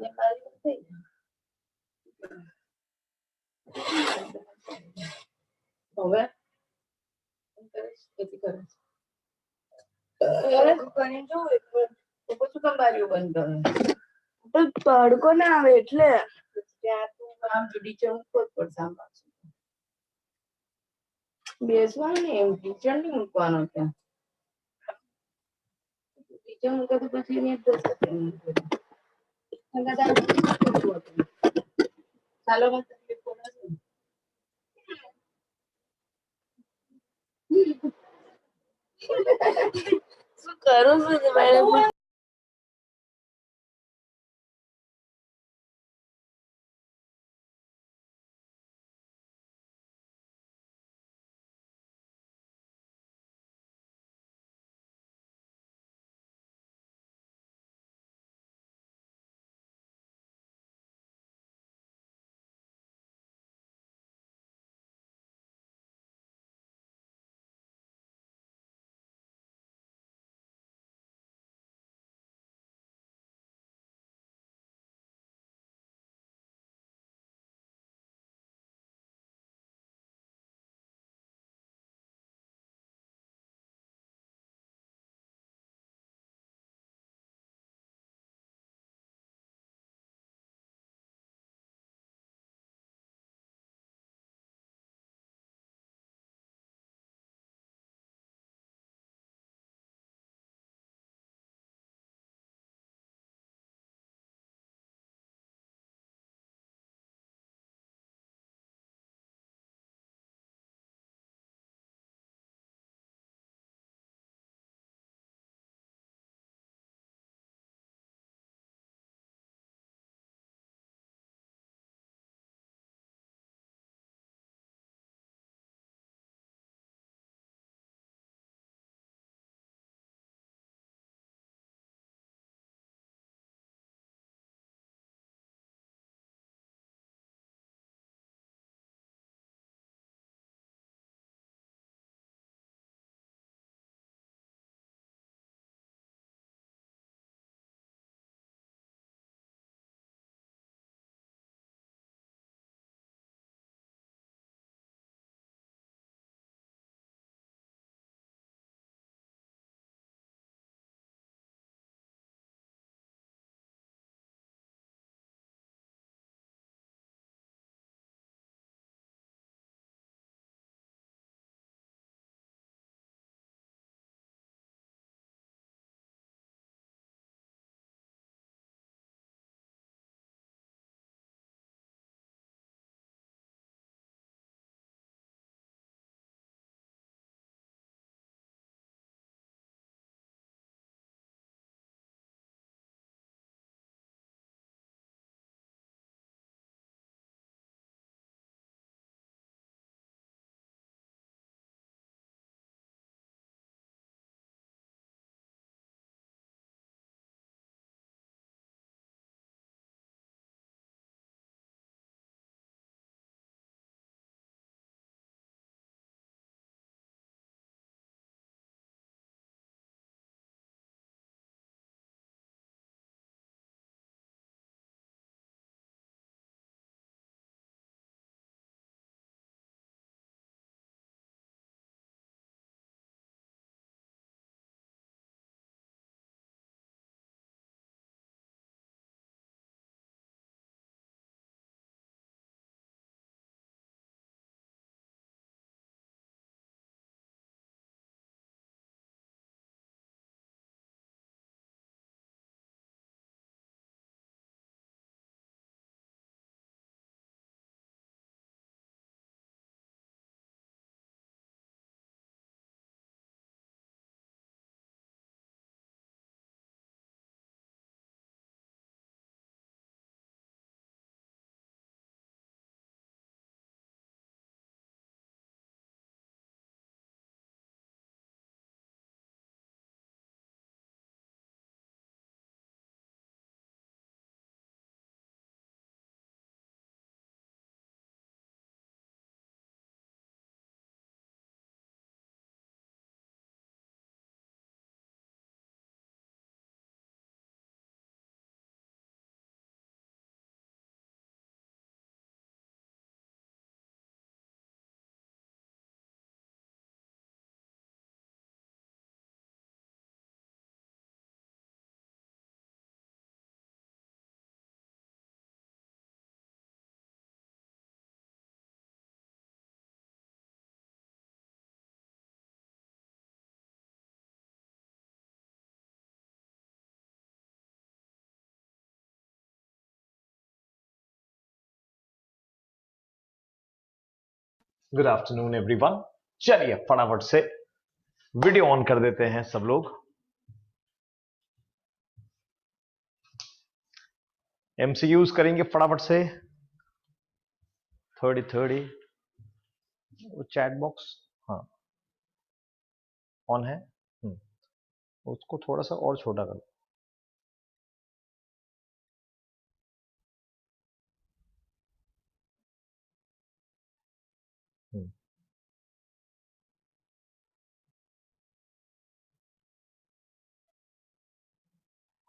ને મારી થઈ હવે ખેતી કરે કરી જો તો પછી કેમ બારીઓ બંધ કરે તડકો ના આવે એટલે ત્યાં તું આમ ટીચર મૂકવો જ પડશે આમ બેસવાનું ને એમ ટીચર નહીં મૂકવાનો ત્યાં ટીચર મૂકે તો પછી એને ચાલો શું કરું છું મેડમ गुड आफ्टरनून एवरीवन। चलिए फटाफट से वीडियो ऑन कर देते हैं सब लोग। एमसीक्यूज करेंगे फटाफट से। 30 वो चैट बॉक्स हाँ ऑन है। उसको थोड़ा सा और छोटा कर।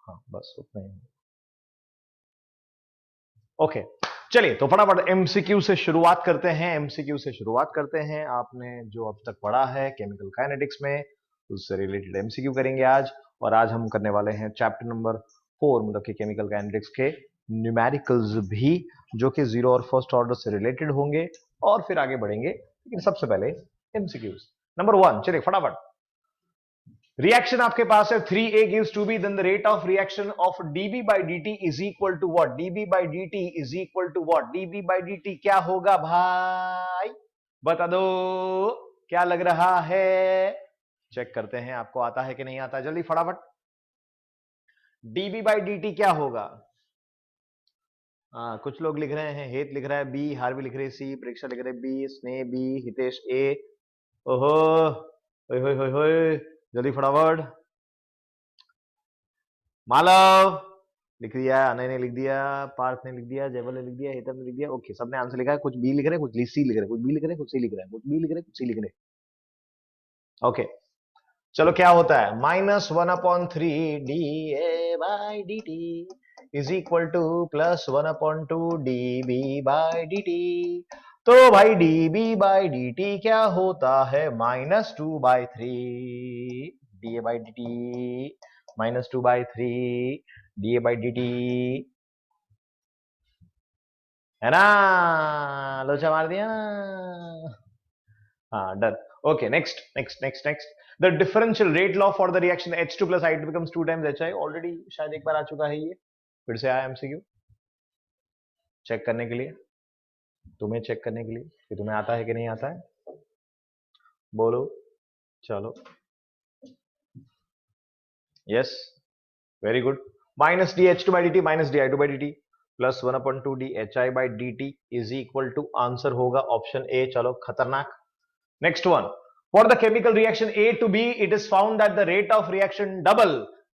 हाँ बस उतना ही। ओके चलिए तो फटाफट एमसीक्यू से शुरुआत करते हैं। एमसीक्यू से शुरुआत करते हैं। आपने जो अब तक पढ़ा है केमिकल काइनेटिक्स में उससे रिलेटेड एमसीक्यू करेंगे आज। और आज हम करने वाले हैं चैप्टर नंबर 4 मतलब कि केमिकल काइनेटिक्स के न्यूमेरिकल्स भी, जो कि जीरो और फर्स्ट ऑर्डर से रिलेटेड होंगे और फिर आगे बढ़ेंगे। लेकिन सबसे पहले एमसीक्यूज नंबर 1। चलिए फटाफट। रिएक्शन आपके पास है 3A gives 2B, then the rate of reaction of dB by dt is equal to what? dB by dt is equal to what? dB by dt क्या होगा भाई? बता दो क्या लग रहा है? चेक करते हैं आपको आता है कि नहीं आता है। जल्दी फटाफट। dB by dt क्या होगा? कुछ लोग लिख रहे हैं, हेत लिख रहा है बी, हार्वी लिख रहे सी, परीक्षा लिख रहे बी, स्नेह बी, हितेश ए। ओहो होय होय होय होय, जल्दी फटाफट। मालव लिख दिया, अनय ने लिख दिया, पार्थ ने लिख दिया, जयवल ने लिख दिया, हेतम ने लिख दिया। ओके सबने आंसर लिखा है। कुछ बी लिख रहे हैं, कुछ सी लिख रहे हैं, कुछ बी लिख रहे हैं, कुछ सी लिख रहे हैं, कुछ बी लिख रहे हैं, कुछ सी लिख रहे हैं। ओके चलो क्या होता है? -1/3 d A by D T is equal to +1/2 d B by D t. तो भाई d B by D t क्या होता है? -2/3 d A by D t, -2/3 d A by D t, है ना? लोचा मार दिया ना। हाँ done. Okay next next next next. The differential rate law for the reaction H2 plus I2 becomes 2 times HI। Already शायद एक बार आ चुका है ये, फिर से आया एमसीक्यू चेक करने के लिए, तुम्हें चेक करने के लिए कि तुम्हें आता है कि नहीं आता है। बोलो चलो। Yes very good. Minus d H two by D T minus d I two by D t +1/2 d H I by D T is equal to, answer होगा ऑप्शन ए। चलो खतरनाक। Next one. For the chemical reaction A to B, it is found that the rate of reaction double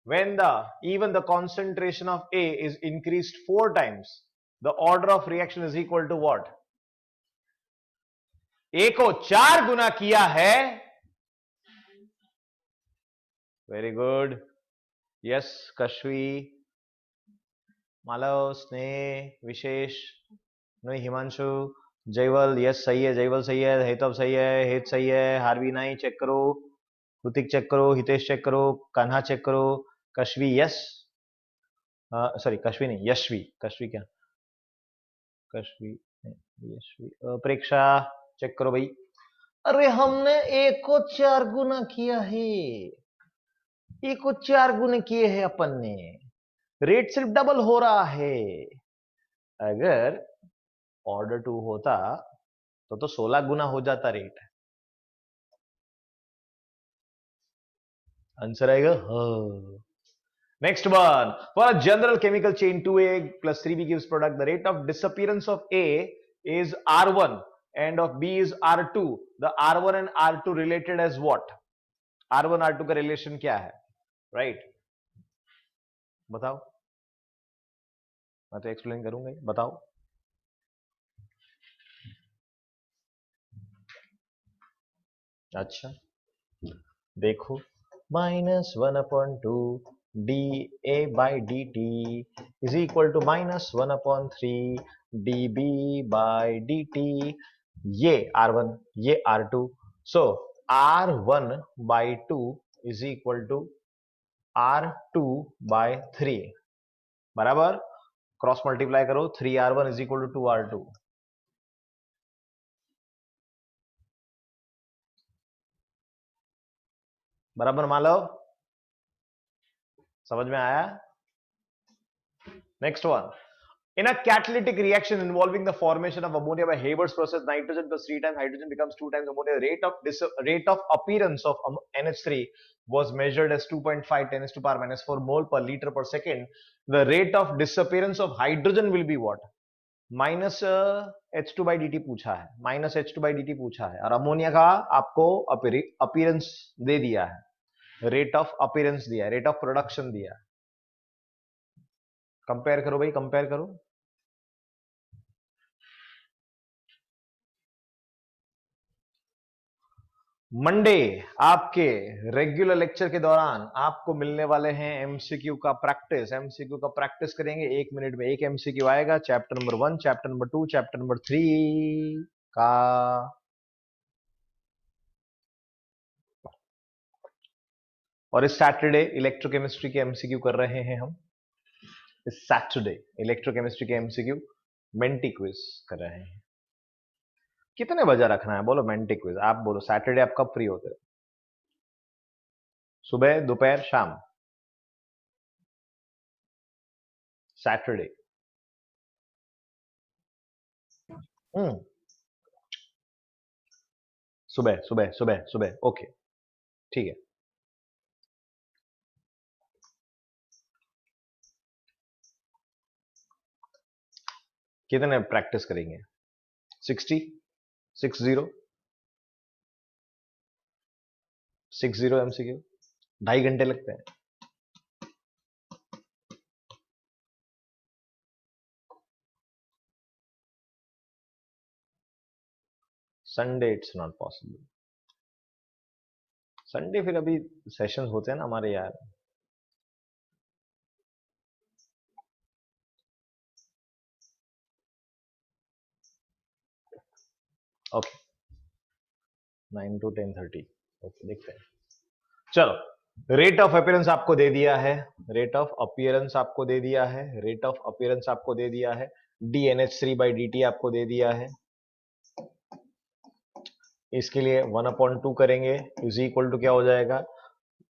when even the concentration of A is increased 4 times. The order of reaction is equal to what? A को 4 गुना किया है। Very good. Yes Kashvi, Malav, Sneh, Vishesh, Himanshu, जयवल। Yes सही है, जयवल सही है, हेतव सही है, हेत सही है, हार्वी नहीं चेक करो, ऋतिक चेक करो, हितेश चेक करो, कान्हा चेक करो, कश्वी यस, सॉरी कश्वी नहीं यशवी, कश्वी क्या, कश्वी यशवी, प्रेक्षा चेक करो भाई। अरे हमने एक को 4 गुना किया है, एक को 4 गुने किए हैं अपन ने, रेट सिर्फ डबल हो रहा है। अगर ऑर्डर 2 होता तो 16 गुना हो जाता रेट। आंसर आएगा हाँ। Next one. For a general chemical chain 2A plus 3B gives product, the rate of disappearance of A is R1 and of B is R2. The R1 and R2 related as what? R1 R2 का relation क्या है? Right? बताओ, मैं तो explain करूंगा ही, बताओ। अच्छा देखो, -1/2 dA by dt is equal to -1/3 dB by dt। ये R1 ये R2, so R1 by 2 is equal to R2 by 3 बराबर। क्रॉस मल्टीप्लाई करो, 3R1 is equal to 2R2। बराबर मालव, समझ में आया? Next one. In a catalytic reaction involving the formation of ammonia by Haber's process, nitrogen plus 3 times hydrogen becomes 2 times ammonia. Rate of appearance of NH3 was measured as 2.5 10 to power minus 4 mole per liter per second. The rate of disappearance of hydrogen will be what? Minus H2 by D T पूछा है, minus H2 by D T पूछा है, और ammonia का आपको appearance दे दिया है, rate of appearance दिया है, रेट ऑफ प्रोडक्शन दिया है. कंपेयर करो भाई, कंपेयर करो. मंडे आपके रेगुलर लेक्चर के दौरान आपको मिलने वाले हैं एमसीक्यू का प्रैक्टिस. एमसीक्यू का प्रैक्टिस करेंगे 1 मिनट में. एक एमसीक्यू आएगा chapter number 1, chapter number 2, chapter number 3 का. और इस सैटरडे इलेक्ट्रोकेमिस्ट्री के एमसीक्यू कर रहे हैं हम. इस सैटरडे इलेक्ट्रोकेमिस्ट्री के एमसीक्यू मेंटी क्विज कर रहे हैं. कितने बजे रखना है बोलो मेंटी क्विज? आप बोलो सैटरडे आप कब फ्री होते हो? सुबह, दोपहर, शाम? सैटरडे. सुबह सुबह सुबह सुबह. ओके ठीक है. कितने प्रैक्टिस करेंगे? 60 एमसीक्यू 2.5 घंटे लगते हैं. Sunday it's not possible. Sunday फिर अभी सेशंस होते हैं ना हमारे यार. Okay 9 to 10:30. ओके देखते हैं. चलो, रेट ऑफ अपीयरेंस आपको दे दिया है, रेट ऑफ अपीयरेंस आपको दे दिया है, रेट ऑफ अपीयरेंस आपको दे दिया है, DNH3 बाई डी टी आपको दे दिया है. इसके लिए 1/2 करेंगे इज इक्वल टू क्या हो जाएगा?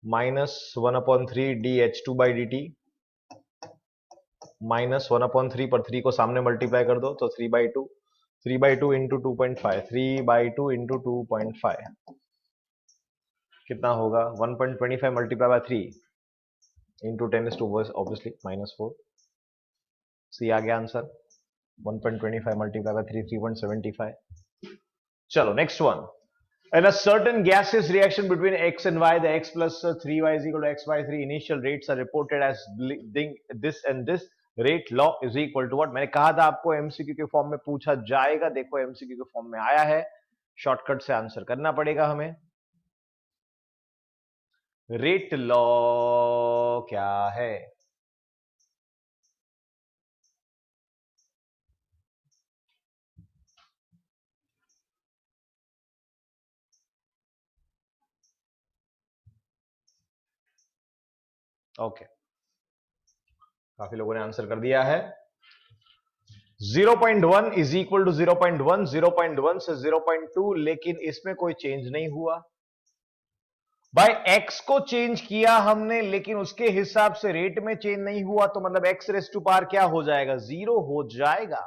-1/3 DH2 बाई डी टी -1/3 पर 3 को सामने मल्टीप्लाई कर दो तो 3/2. 3/2 इंटू 2.5. 3/2 इंटू 2.5 कितना होगा? 1.25 मल्टीप्लाई बाय 3 इंटू 10 ऑब्वियसली -4. सी आ गया आंसर. 1.25 multiply by 3 3.75. चलो next one. In a certain gaseous reaction between x and y, the x plus 3y is equal to x by 3. Initial rates are reported as this and this. Rate law is equal to what? मैंने कहा था आपको MCQ के form में पूछा जाएगा. देखो MCQ के फॉर्म में आया है. शॉर्टकट से आंसर करना पड़ेगा हमें. रेट लॉ क्या है? ओके काफी लोगों ने आंसर कर दिया है. 0.1 इज इक्वल टू 0.1, 0.1 से 0.2, लेकिन इसमें कोई चेंज नहीं हुआ भाई. x को चेंज किया हमने लेकिन उसके हिसाब से रेट में चेंज नहीं हुआ, तो मतलब x रेस टू पावर क्या हो जाएगा? 0 हो जाएगा.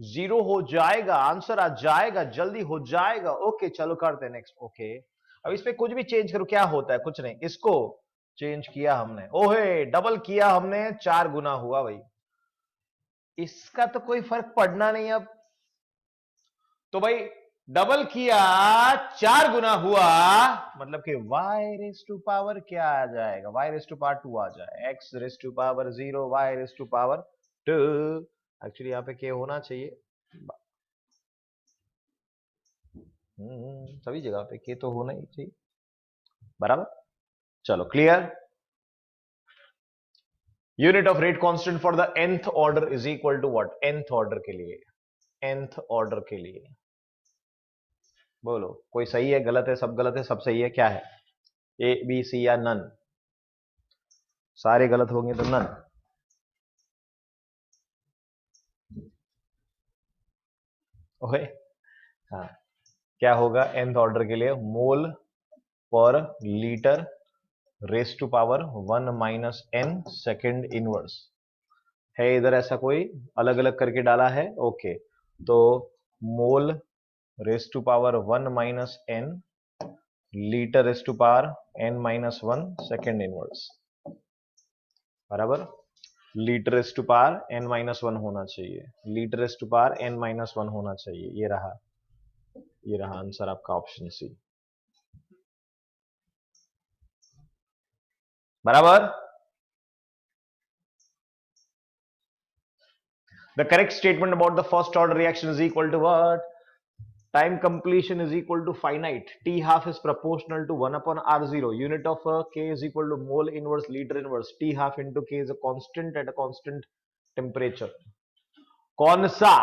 0 हो जाएगा. आंसर आ जाएगा, जल्दी हो जाएगा. ओके चलो करते हैं नेक्स्ट. ओके अब इस पे कुछ भी चेंज करो क्या होता है? कुछ नहीं. इसको चेंज किया हमने, ओहे डबल किया हमने, 4 गुना हुआ भाई. इसका तो कोई फर्क पड़ना नहीं अब. तो भाई डबल किया 4 गुना हुआ, मतलब कि y रेस टू पावर क्या आ जाएगा? y रेस टू पावर 2 आ जाए. x raise to power 0, y raise to power 2. Actually यहां पे क्या होना चाहिए? सभी जगह पे के तो होना ही चाहिए. बराबर. चलो clear. Unit of rate constant for the nth order is equal to what? nth order के लिए, nth ऑर्डर के लिए बोलो. कोई सही है, गलत है, सब गलत है, सब सही है? क्या है? ए बी सी या नन? सारे गलत होंगे तो नन. ओके हाँ क्या होगा nth ऑर्डर के लिए? मोल पर litre raise to power 1 - n second inverse. है इधर ऐसा कोई अलग अलग करके डाला है? ओके, तो mole raise to power 1 minus n, litre raise to power n minus 1 second inverse, बराबर। Litre raise to power n minus 1 होना चाहिए, litre raise to power n minus 1 होना चाहिए। ये रहा आंसर आपका ऑप्शन सी, बराबर। The correct statement about the first order reaction is equal to what? Time completion is equal to finite. T half is proportional to 1 upon R0. Unit of K is equal to mole inverse liter inverse. T half into K is a constant at a constant temperature. कौन सा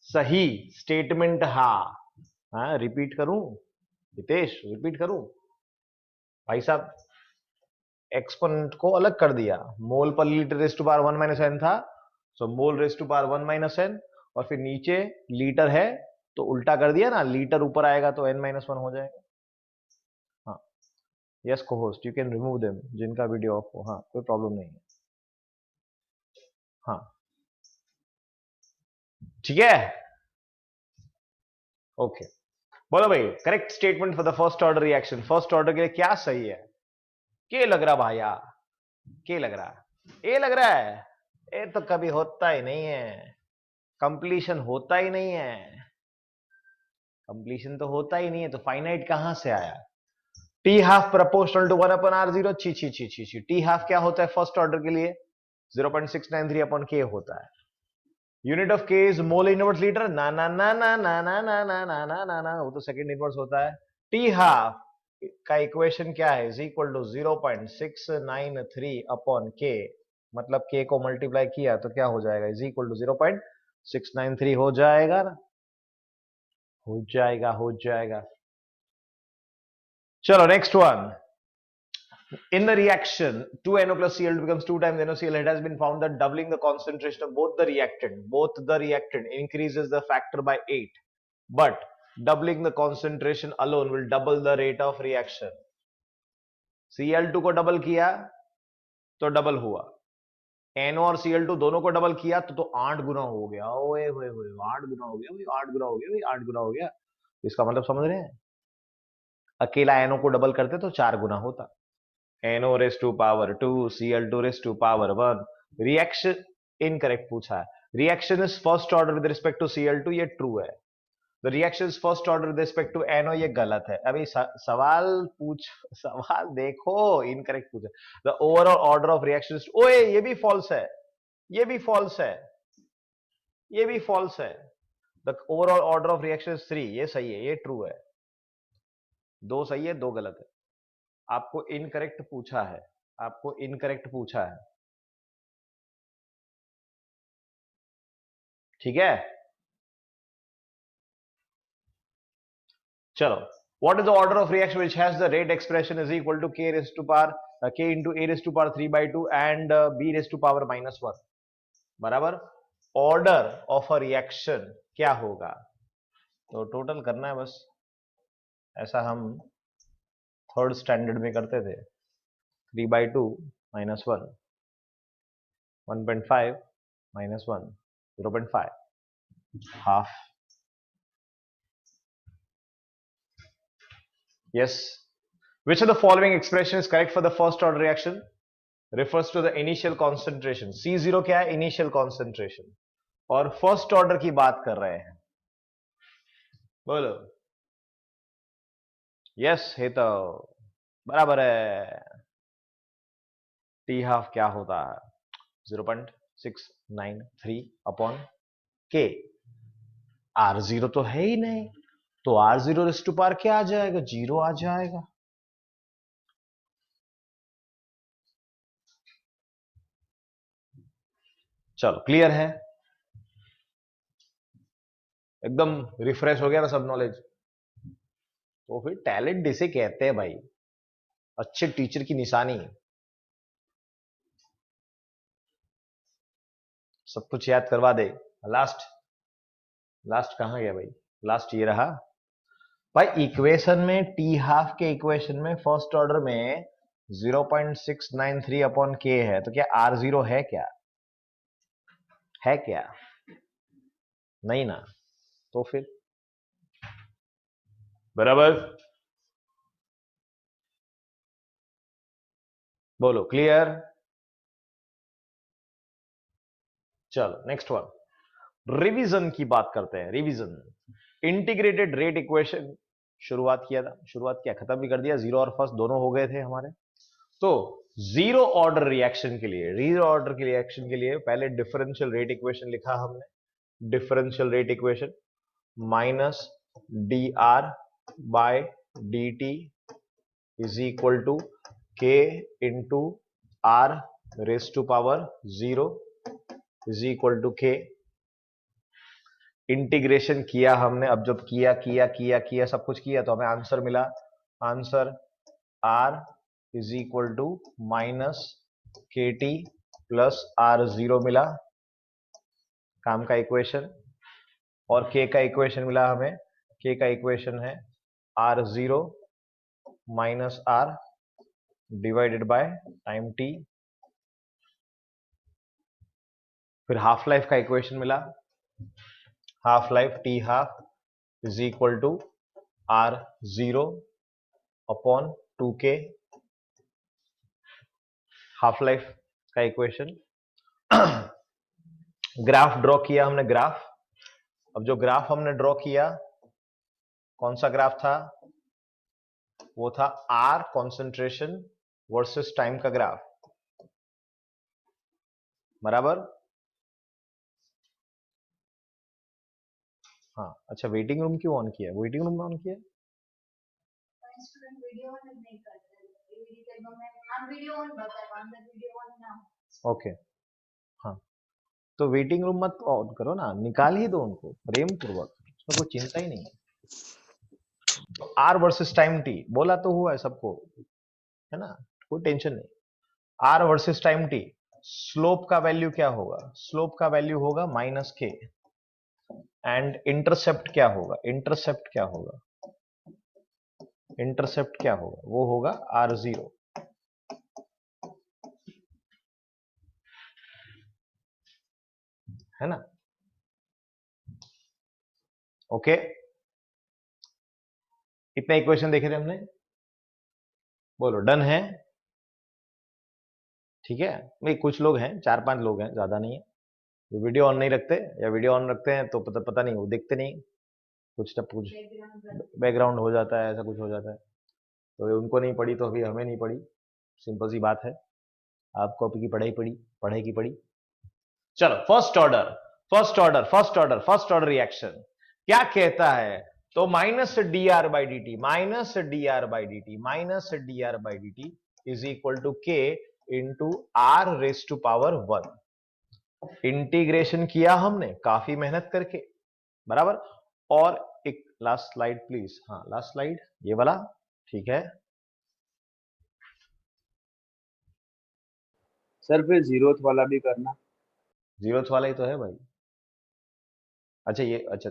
सही statement? हाँ, repeat करूं Hitesh, repeat करूं? भाई साहब, exponent को अलग कर दिया, मोल पर litre raise to power 1 minus n था, so mole raise to power 1 minus n, और फिर नीचे लीटर है तो उल्टा कर दिया ना, लीटर ऊपर आएगा तो n माइनस 1 हो जाएगा। हाँ, यस को host, you can remove them, जिनका वीडियो ऑफ हो। हाँ, कोई प्रॉब्लम नहीं है। हाँ, ठीक है, ओके। बोलो भाई, correct statement for the first order reaction, first order के लिए क्या सही है? के लग रहा भाया? के लग रहा? ए लग रहा है? ए तो कभी होता ही नहीं है, कंप्लीशन होता ही नहीं है, कंप्लीशन तो होता ही नहीं है, तो फाइनाइट कहां से आया? टी हाफ प्रोपोर्शनल टू 1 अपन आर जीरो, छी छी छी छी छी। टी हाफ क्या होता है फर्स्ट ऑर्डर के लिए? 0.693 अपन के होता है। यूनिट ऑफ के इज मोल इनवर्स लीटर, ना ना ना ना ना ना ना ना ना ना ना ना, वो तो सेकंड इनवर्स होता है। टी हाफ का इक्वेशन क्या है? इज इक्वल टू 0.693 अपॉन के, मतलब के को मल्टीप्लाई किया तो क्या हो जाएगा? इज इक्वल टू 0.693 हो जाएगा ना, हो जाएगा, हो जाएगा। चलो next one. In the reaction, 2NO plus Cl2 becomes 2 times NaCl. It has been found that doubling the concentration of both the reactant increases the factor by 8, but doubling the concentration alone will double the rate of reaction. Cl2 को double किया तो double हुआ, NO और Cl2 दोनों को double किया तो 8 गुना हो गया। ओए होए होए, 8 गुना हो गया भाई, 8 गुना हो गया भाई, 8 गुना हो गया। इसका मतलब समझ रहे हैं? अकेला NO को डबल करते तो 4 गुना होता। NO raised to power 2, Cl2 raised to power 1. Reaction incorrect पूछा है। Reaction is first order with respect to Cl2, ये ट्रू है। The reaction is first order with respect to NO, ये गलत है। अभी सवाल देखो, इनकरेक्ट पूछा। The overall order of reaction, ओए ये भी फॉल्स है, ये भी फॉल्स है, ये भी फॉल्स है। The overall order of reaction is 3, ये सही है, ये ट्रू है। 2 सही है, 2 गलत है। आपको इनकरेक्ट पूछा है, आपको इनकरेक्ट पूछा है, ठीक है। चलो, what is the order of reaction which has the rate expression is equal to k raised to power k into a raised to power 3/2 and b raised to power -1, बराबर। Order of a reaction क्या होगा? तो total करना है बस, ऐसा हम third standard में करते थे। 3/2 -1, 1.5 -1, 0.5, half. Yes. Which of the following expression is correct for the first order reaction? Refers to the initial concentration. C0 क्या है? Initial concentration. और फर्स्ट ऑर्डर की बात कर रहे हैं, बोलो। यस, है तो बराबर है। टी हाफ क्या होता है? 0.693 अपॉन के। R0 तो है ही नहीं, तो R0 रेज़ टू पावर क्या आ जाएगा? 0 आ जाएगा। चलो, क्लियर है, एकदम रिफ्रेश हो गया ना सब नॉलेज। तो फिर टैलेंट इसे कहते हैं भाई, अच्छे टीचर की निशानी। सब कुछ याद करवा दे। लास्ट कहां गया भाई? लास्ट ये रहा भाई। इक्वेशन में, टी हाफ के इक्वेशन में फर्स्ट ऑर्डर में 0.693 अपॉन के है, तो क्या R0 है क्या? है क्या? नहीं ना, तो फिर बराबर। बोलो क्लियर। चलो नेक्स्ट वन, रिवीजन की बात करते हैं। रिवीजन, इंटीग्रेटेड रेट इक्वेशन शुरुआत किया था, शुरुआत किया, खत्म भी कर दिया। जीरो और फर्स्ट दोनों हो गए थे हमारे। तो जीरो ऑर्डर रिएक्शन के लिए, जीरो ऑर्डर के रिएक्शन के लिए पहले डिफरेंशियल रेट इक्वेशन लिखा हमने। Differential rate equation minus D R by D T is equal to K into R raise to power zero is equal to K. Integration किया हमने, अब जब किया किया किया किया सब कुछ किया तो हमें आंसर मिला। Answer r is equal to minus के टी प्लस आर जीरो मिला, काम का इक्वेशन। और के का इक्वेशन मिला हमें, के का इक्वेशन है r zero minus r divided by time t. फिर हाफ लाइफ का इक्वेशन मिला, half life T half is equal to r zero upon two k. Half life का इक्वेशन। ग्राफ ड्रॉ किया हमने, ग्राफ। अब जो ग्राफ हमने ड्रॉ किया, कौन सा ग्राफ था? वो था आर कॉन्सेंट्रेशन वर्सेस टाइम का ग्राफ, बराबर। हाँ, अच्छा वेटिंग रूम क्यों ऑन किया? वेटिंग रूम में ऑन किया? स्टूडेंट वीडियो ऑन नहीं करते, हम वीडियो ऑन बताए, अंदर वीडियो ऑन ना हो। ओके, हाँ, तो वेटिंग रूम मत ऑन करो ना, निकाल ही दो उनको प्रेम पूर्वक, उसमें कोई चिंता ही नहीं है। तो आर वर्सेस टाइम टी बोला तो हुआ है सबको, है ना, कोई टेंशन नहीं। R versus time T, slope का वैल्यू क्या होगा? स्लोप का वैल्यू होगा माइनस के। एंड इंटरसेप्ट क्या होगा? इंटरसेप्ट क्या होगा? इंटरसेप्ट क्या होगा? वो होगा आर जीरो, है ना। ओके, इतने इक्वेशन देखे थे हमने, बोलो डन है? ठीक है भाई, कुछ लोग हैं, चार पांच लोग हैं, ज्यादा नहीं है, जो वीडियो ऑन नहीं रखते, या वीडियो ऑन रखते हैं तो पता नहीं, वो देखते नहीं, कुछ ना कुछ बैकग्राउंड हो जाता है, ऐसा कुछ हो जाता है, तो ये उनको नहीं पड़ी तो अभी हमें नहीं पड़ी, सिंपल सी बात है। आपको आपकी पढ़ाई पड़ी, पढ़ाई की पड़ी। चलो first order, first order, first order, first order reaction क्या कहता है? तो minus D R by D T, minus D R by D T, minus D R by D T is equal to K into R raise to power one. Integration किया हमने काफी मेहनत करके, बराबर। और एक लास्ट स्लाइड प्लीज, हाँ last slide ये वाला, ठीक है। सर फिर जीरोथ वाला भी करना। जीरोथ वाला ही तो है भाई। अच्छा ये, अच्छा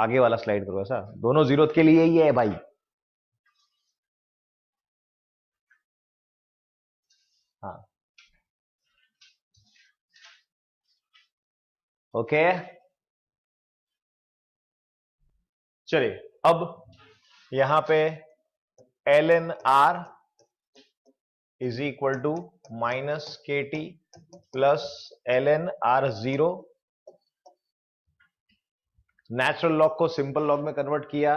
आगे वाला स्लाइड करो, ऐसा दोनों जीरोथ के लिए ही है भाई। हाँ ओके, चलिए अब यहां पे L N R is equal to minus के T plus L N R zero. Natural log को सिंपल लॉग में कन्वर्ट किया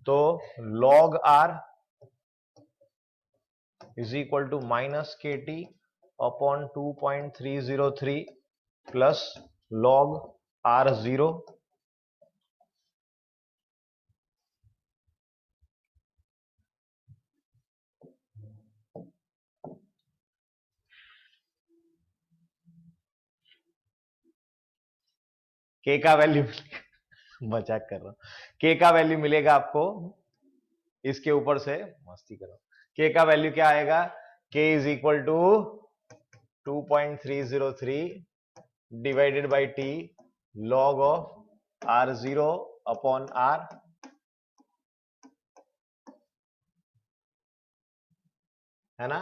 तो log R is equal to minus के T upon 2.303 plus log R zero. K का value मजाक कर रहा हूं, के का वैल्यू मिलेगा आपको इसके ऊपर से, मस्ती करो। के का वैल्यू क्या आएगा? K is equal to 2.303 divided by t log of r zero upon r, है ना।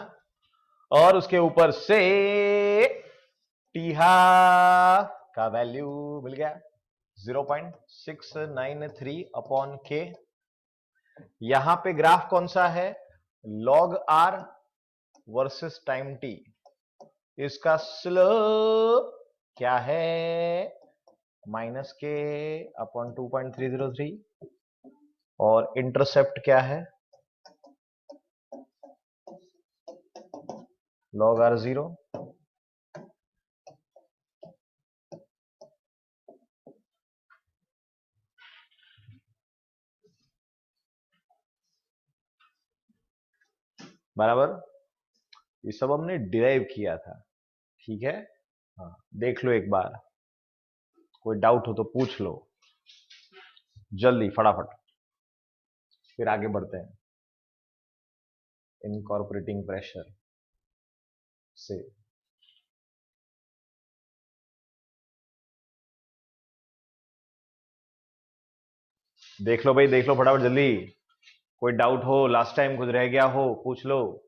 और उसके ऊपर से टी हाफ का वैल्यू मिल गया 0.693 अपॉन के। यहां पे ग्राफ कौन सा है, log R versus time T. इसका स्लोप क्या है, माइनस के अपॉन 2.303, और इंटरसेप्ट क्या है, लॉग आर 0। बराबर, ये सब हमने डिराइव किया था, ठीक है। हाँ, देख लो एक बार, कोई डाउट हो तो पूछ लो जल्दी फटाफट, फिर आगे बढ़ते हैं इनकॉर्पोरेटिंग प्रेशर से। देख लो भाई, देख लो फटाफट जल्दी, कोई डाउट हो, लास्ट टाइम कुछ रह गया हो पूछ लो।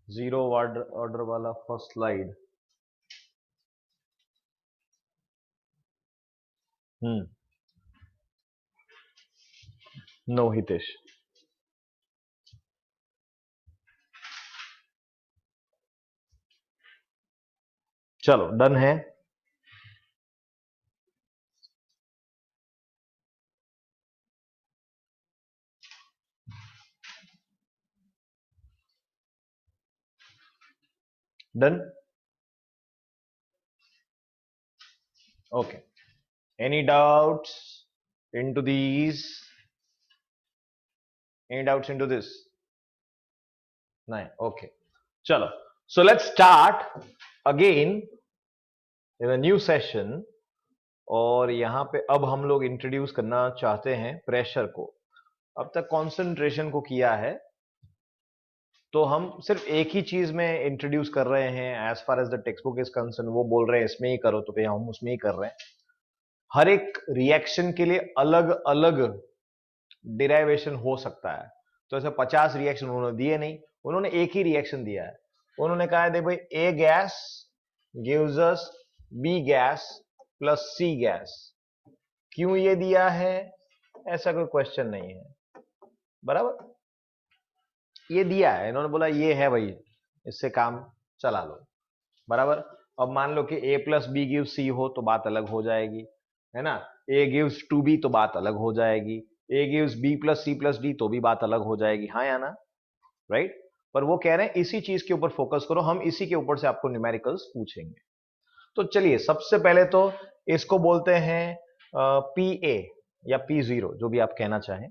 जीरो ऑर्डर वाला फर्स्ट स्लाइड। नो हितेश, चलो डन है। Done, okay. Any doubts into these, any doubts into this? नहीं, ओके चलो। So let's start again in a new session. और यहां पे अब हम लोग इंट्रोड्यूस करना चाहते हैं प्रेशर को। अब तक कंसंट्रेशन को किया है, तो हम सिर्फ एक ही चीज में इंट्रोड्यूस कर रहे हैं as far as the textbook is concern. वो बोल रहे हैं इसमें ही करो, तो भैया हम उसमें ही कर रहे हैं। हर एक रिएक्शन के लिए अलग अलग डिराइवेशन हो सकता है। तो ऐसे 50 रिएक्शन उन्होंने दिए नहीं, उन्होंने एक ही रिएक्शन दिया है। उन्होंने कहा है देखो भाई, A gas gives us B gas plus C gas. क्यों ये दिया है, ऐसा कोई क्वेश्चन नहीं है, बराबर। ये दिया है, इन्होंने बोला ये है भाई, इससे काम चला लो, बराबर। अब मान लो कि a plus B give C हो तो बात अलग हो जाएगी, है ना। a गिव्स टू बी तो बात अलग हो जाएगी, a gives b plus C plus D तो भी बात अलग हो जाएगी, हाँ या ना, राइट। पर वो कह रहे हैं इसी चीज के ऊपर फोकस करो, हम इसी के ऊपर से आपको न्यूमेरिकल्स पूछेंगे। तो चलिए, सबसे पहले तो इसको बोलते हैं पी ए या P0, जो भी आप कहना चाहें।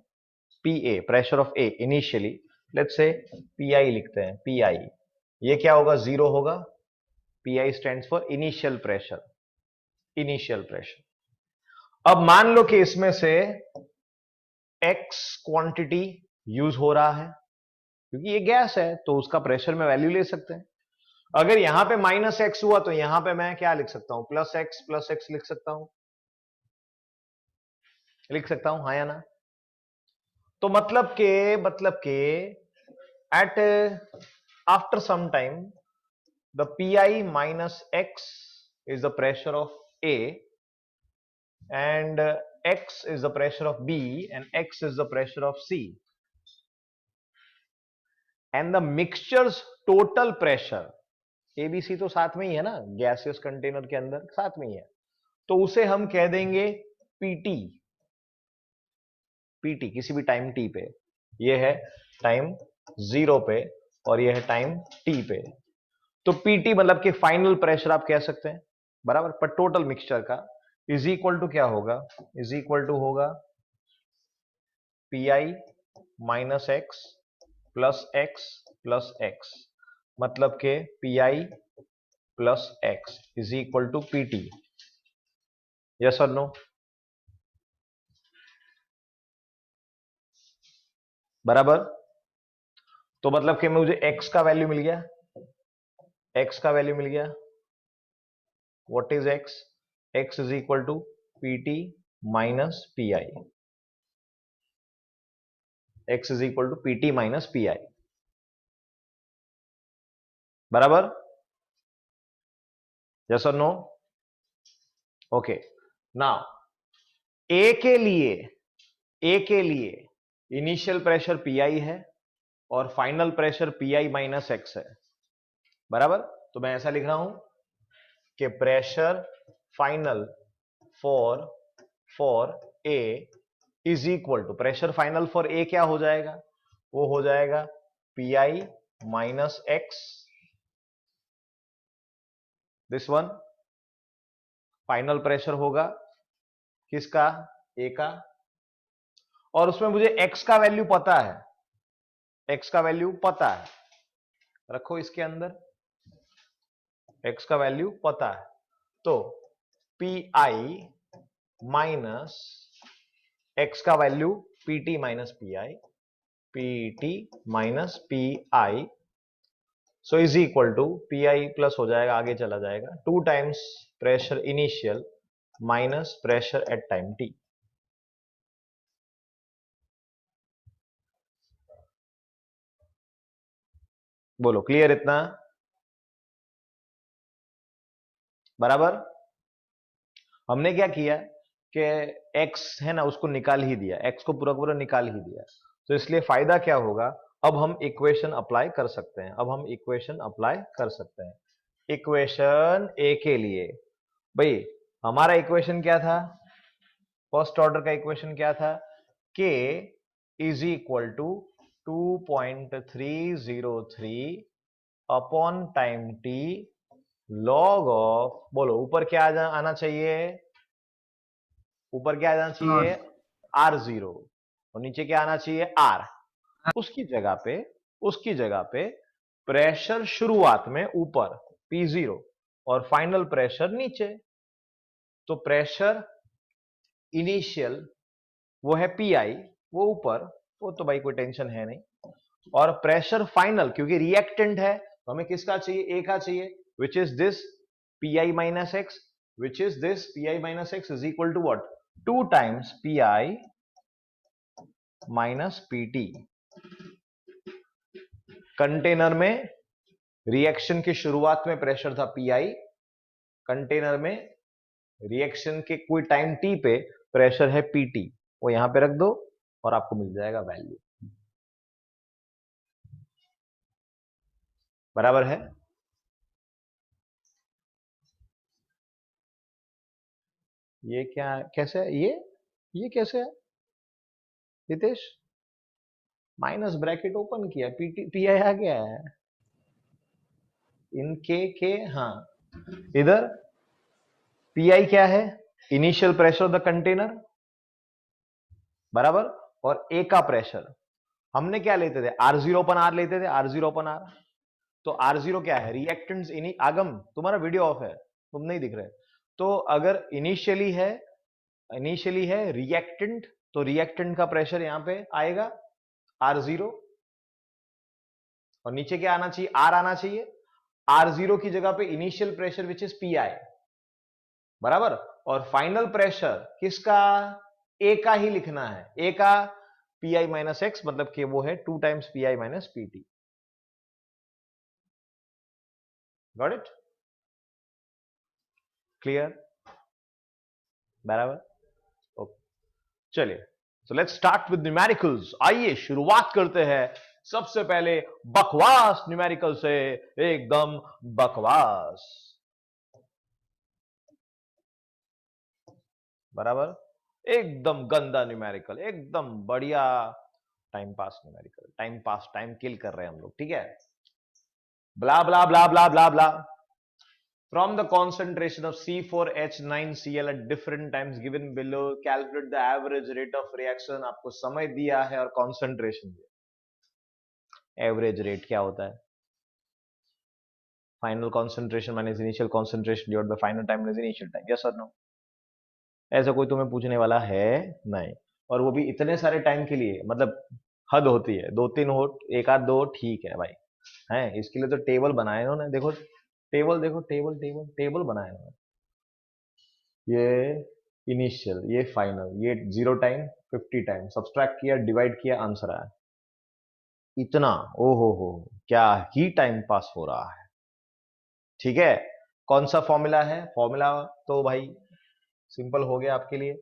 P A, pressure of A initially, let's say P I लिखते हैं, पी आई। ये क्या होगा, 0 होगा। P I stands for initial pressure, initial pressure. अब मान लो कि इसमें से x क्वांटिटी यूज हो रहा है, क्योंकि ये गैस है तो उसका प्रेशर में वैल्यू ले सकते हैं। अगर यहां पे माइनस एक्स हुआ तो यहां पे मैं क्या लिख सकता हूं, प्लस एक्स लिख सकता हूं, हाँ या ना। तो मतलब के at after some time the pi minus x is the pressure of A, and x is the pressure of B, and x is the pressure of C. And the mixtures total pressure, ABC तो साथ में ही है ना, gaseous container के अंदर साथ में ही है, तो उसे हम कह देंगे पीटी। पीटी किसी भी टाइम टी पे, ये है टाइम 0 पे और ये है टाइम टी पे, तो पीटी मतलब कि फाइनल प्रेशर आप कह सकते हैं, बराबर। पर टोटल मिक्सचर का इज इक्वल टू क्या होगा, इज इक्वल टू होगा pi minus x plus x plus x, मतलब के pi plus x is equal to pt. Yes और नो? बराबर। तो मतलब कि मुझे x का वैल्यू मिल गया, x का वैल्यू मिल गया, what is x? x is equal to pt minus pi, x is equal to pt minus pi, बराबर। यस और नो? ओके, नाउ ए के लिए इनिशियल प्रेशर पीआई है और final pressure pi minus x है, बराबर। तो मैं ऐसा लिख रहा हूं कि pressure final for A is equal to, pressure final for A क्या हो जाएगा, वो हो जाएगा pi minus x, this one final pressure होगा किसका, ए का, और उसमें मुझे एक्स का वैल्यू पता है, एक्स का वैल्यू पता है, रखो इसके अंदर, एक्स का वैल्यू पता है, तो पी आई माइनस एक्स का value pt minus p i, pt minus p i, so is equal to p i plus हो जाएगा, आगे चला जाएगा 2 times pressure initial minus pressure at time t. बोलो क्लियर इतना? बराबर। हमने क्या किया कि x है ना उसको निकाल ही दिया, x को पूरा पूरा निकाल ही दिया, तो इसलिए फायदा क्या होगा, अब हम इक्वेशन अप्लाई कर सकते हैं, अब हम इक्वेशन अप्लाई कर सकते हैं। इक्वेशन ए के लिए भाई हमारा इक्वेशन क्या था, फर्स्ट ऑर्डर का इक्वेशन क्या था, k is equal to 2.303 upon time t log of, बोलो ऊपर क्या आना चाहिए, ऊपर क्या आ जाना चाहिए R0 और नीचे क्या आना चाहिए R। उसकी जगह पे प्रेशर शुरुआत में ऊपर P0 और फाइनल प्रेशर नीचे, तो प्रेशर इनिशियल वो है PI, वो ऊपर, वो तो भाई कोई टेंशन है नहीं, और प्रेशर फाइनल क्योंकि रिएक्टेंट है तो हमें किसका चाहिए, ए का चाहिए, which is this PI minus x, which is this pi minus x is equal to what, 2 times pi minus pt। Container में रिएक्शन की शुरुआत में प्रेशर था PI, कंटेनर में रिएक्शन के कोई टाइम t पे प्रेशर है PT, वो यहां पे रख दो और आपको मिल जाएगा वैल्यू, बराबर है। ये क्या कैसे है, ये कैसे है रितेश, माइनस ब्रैकेट ओपन किया, PI आ गया है इनके हाँ, इधर PI क्या है, initial pressure of the container, बराबर, और ए का प्रेशर हमने क्या लेते थे, R0 अपन R लेते थे, R0 अपन R, तो R0 क्या है, रिएक्टेंट्स आगम तुम्हारा वीडियो ऑफ है, तुम नहीं दिख रहे, तो अगर इनिशियली है रिएक्टेंट, तो रिएक्टेंट का प्रेशर यहां पे आएगा R0 और नीचे क्या आना चाहिए, R आना चाहिए, R0 की जगह पे initial pressure which is PI, बराबर, और फाइनल प्रेशर किसका, ए का ही लिखना है, ए का PI माइनस एक्स, मतलब कि वो है 2 times PI minus PT। Got it? Clear? बराबर। ओके चलिए, so let's start with numericals. आइए शुरुआत करते हैं सबसे पहले बकवास न्यूमेरिकल से, एकदम बकवास, बराबर, एकदम गंदा न्यूमेरिकल, एकदम बढ़िया time pass numerical, time pass, time किल कर रहे हैं हम लोग, ठीक है। ब्ला ब्ला ब्ला ब्ला ब्ला ब्ला। From the concentration of C4H9Cl at different times given below, calculate the average rate of reaction। आपको समय दिया है और concentration दिया। एवरेज रेट क्या होता है? Final concentration minus initial concentration divide by final time minus initial time. Yes और नो? ऐसा कोई तुम्हें पूछने वाला है नहीं, और वो भी इतने सारे टाइम के लिए, मतलब हद होती है, 2-3 हो, एक आध दो ठीक है भाई, है इसके लिए तो टेबल बनाए इन्होंने, देखो टेबल, देखो टेबल टेबल टेबल बनाए इन्होंने। ये इनिशियल, ये फाइनल, ये 0 टाइम 50 टाइम, सब्सट्रैक्ट किया, डिवाइड किया, आंसर आया इतना। ओ हो, क्या ही टाइम पास हो रहा है, ठीक है। कौन सा फॉर्मूला है? फॉर्मूला तो भाई सिंपल हो गया आपके लिए।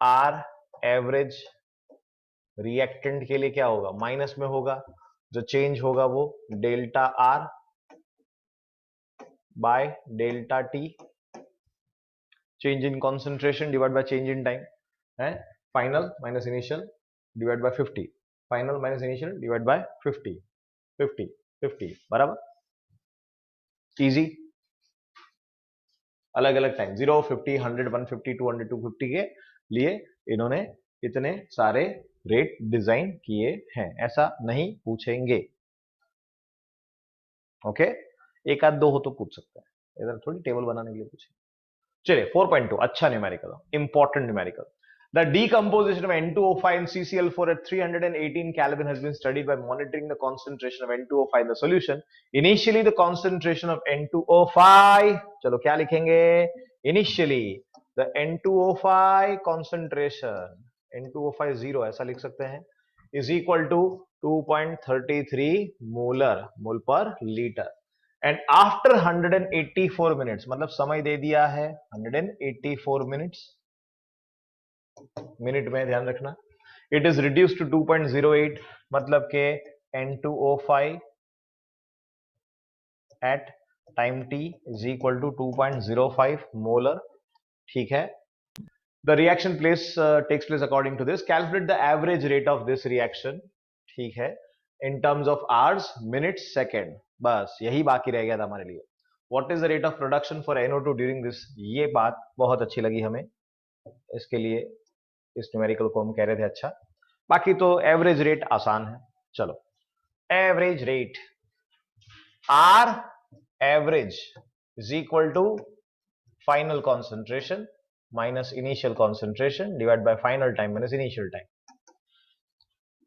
आर एवरेज रिएक्टेंट के लिए क्या होगा? माइनस में होगा, जो चेंज होगा वो delta R by delta T, change in concentration divide by change in time है। Final minus initial divide by 50, final minus initial divide by 50, 50 50, बराबर। इजी। अलग अलग टाइम 0 50 100 150 200 250 के लिए इन्होंने इतने सारे रेट डिजाइन किए हैं, ऐसा नहीं पूछेंगे, ओके। एक आध दो हो तो पूछ सकते हैं, इधर थोड़ी टेबल बनाने के लिए पूछे। चलिए 4.2, अच्छा numerical, important numerical. The decomposition of N2O5 and CCl4 at 318 Kelvin has been studied by monitoring the concentration of N2O5 in the solution. Initially, the concentration of N2O5, चलो क्या लिखेंगे? Initially, the N2O5 concentration, N2O5 0 ऐसा लिख सकते हैं, is equal to 2.33 मोल पर litre. And after 184 minutes, मतलब समय दे दिया है 184 मिनट्स, मिनट में ध्यान रखना, इट इज रिड्यूस टू 2.08, मतलब के N2O5 at time t is equal to 2.05 molar, ठीक है। The reaction takes place according to this, calculate the average rate of this reaction, ठीक है, in terms of hours minutes second, बस यही बाकी रह गया था हमारे लिए। What is the rate of production for NO2 during this, ये बात बहुत अच्छी लगी हमें, इसके लिए इस न्यूमेरिकल को हम कह रहे थे अच्छा। बाकी तो एवरेज रेट आसान है, चलो average rate, R average is equal to final concentration minus initial concentration divide by final time minus initial time,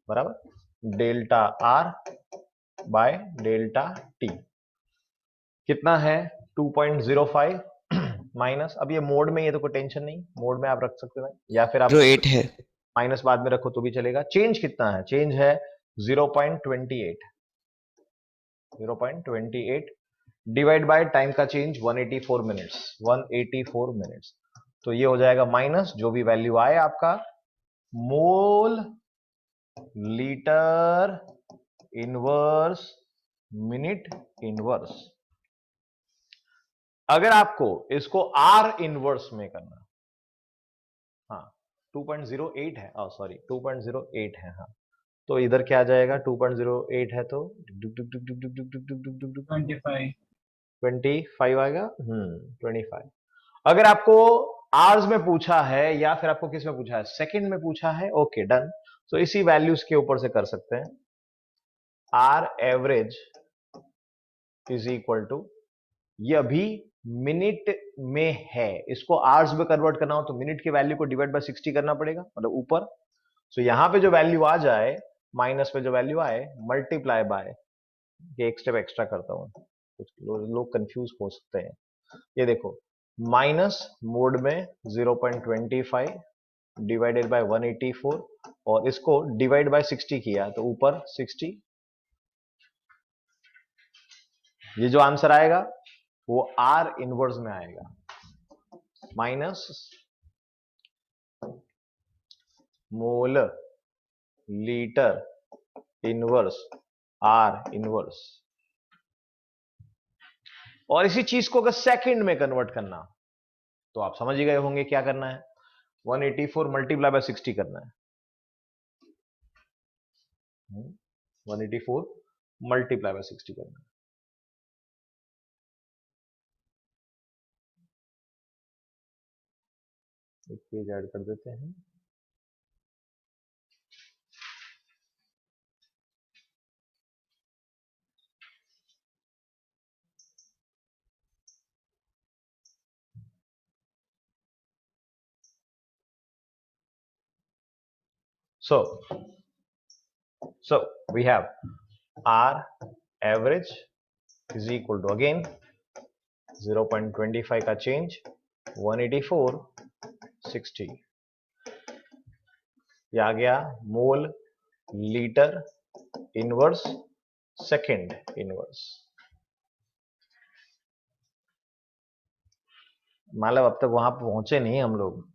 बराबर, delta R by delta T. कितना है? 2.05 माइनस, अब ये मोड में, ये तो कोई टेंशन नहीं, मोड में आप रख सकते हैं, या फिर आप 08 है। माइनस बाद में रखो तो भी चलेगा। चेंज कितना है? चेंज है 0.28, 0.28 डिवाइड बाय टाइम का चेंज 184 मिनट्स, 184 मिनट्स, तो ये हो जाएगा माइनस जो भी वैल्यू आए आपका, मोल लीटर इनवर्स मिनट इनवर्स। अगर आपको इसको आर इनवर्स में करना, हाँ 2.08 है, सॉरी 2.08 है, हाँ, तो इधर क्या आ जाएगा? 2.08 है तो 25 आएगा, 25। अगर आपको आवर्स में पूछा है या फिर आपको किस में पूछा है? सेकंड में पूछा है, ओके डन। तो इसी वैल्यूज के ऊपर से कर सकते हैं, R average is equal to, ये अभी मिनट में है, इसको आवर्स में कन्वर्ट करना हो तो मिनट की वैल्यू को डिवाइड बाय 60 करना पड़ेगा, मतलब ऊपर। सो यहां पे जो वैल्यू आ जाए, माइनस में जो वैल्यू आए, मल्टीप्लाई बाय, ये एक स्टेप एक्स्ट्रा करता हूं, कुछ लोग कंफ्यूज हो सकते हैं, ये देखो माइनस मोड में 0.25 डिवाइडेड बाय 184 और इसको डिवाइड बाय 60 किया तो ऊपर 60, ये जो आंसर आएगा वो आर इनवर्स में आएगा, minus mole litre inverse are inverse. और इसी चीज को अगर सेकंड में कन्वर्ट करना तो आप समझ ही गए होंगे क्या करना है, 184 मल्टीप्लाई बाय 60 करना है। 184 मल्टीप्लाई बाय 60 करना है। एक पेज ऐड कर देते हैं। So we have R average is equal to again 0.25 का चेंज 184 60, ये आ गया मोल लीटर इनवर्स सेकेंड इनवर्स। मतलब अब तक वहां पहुंचे नहीं हम लोग,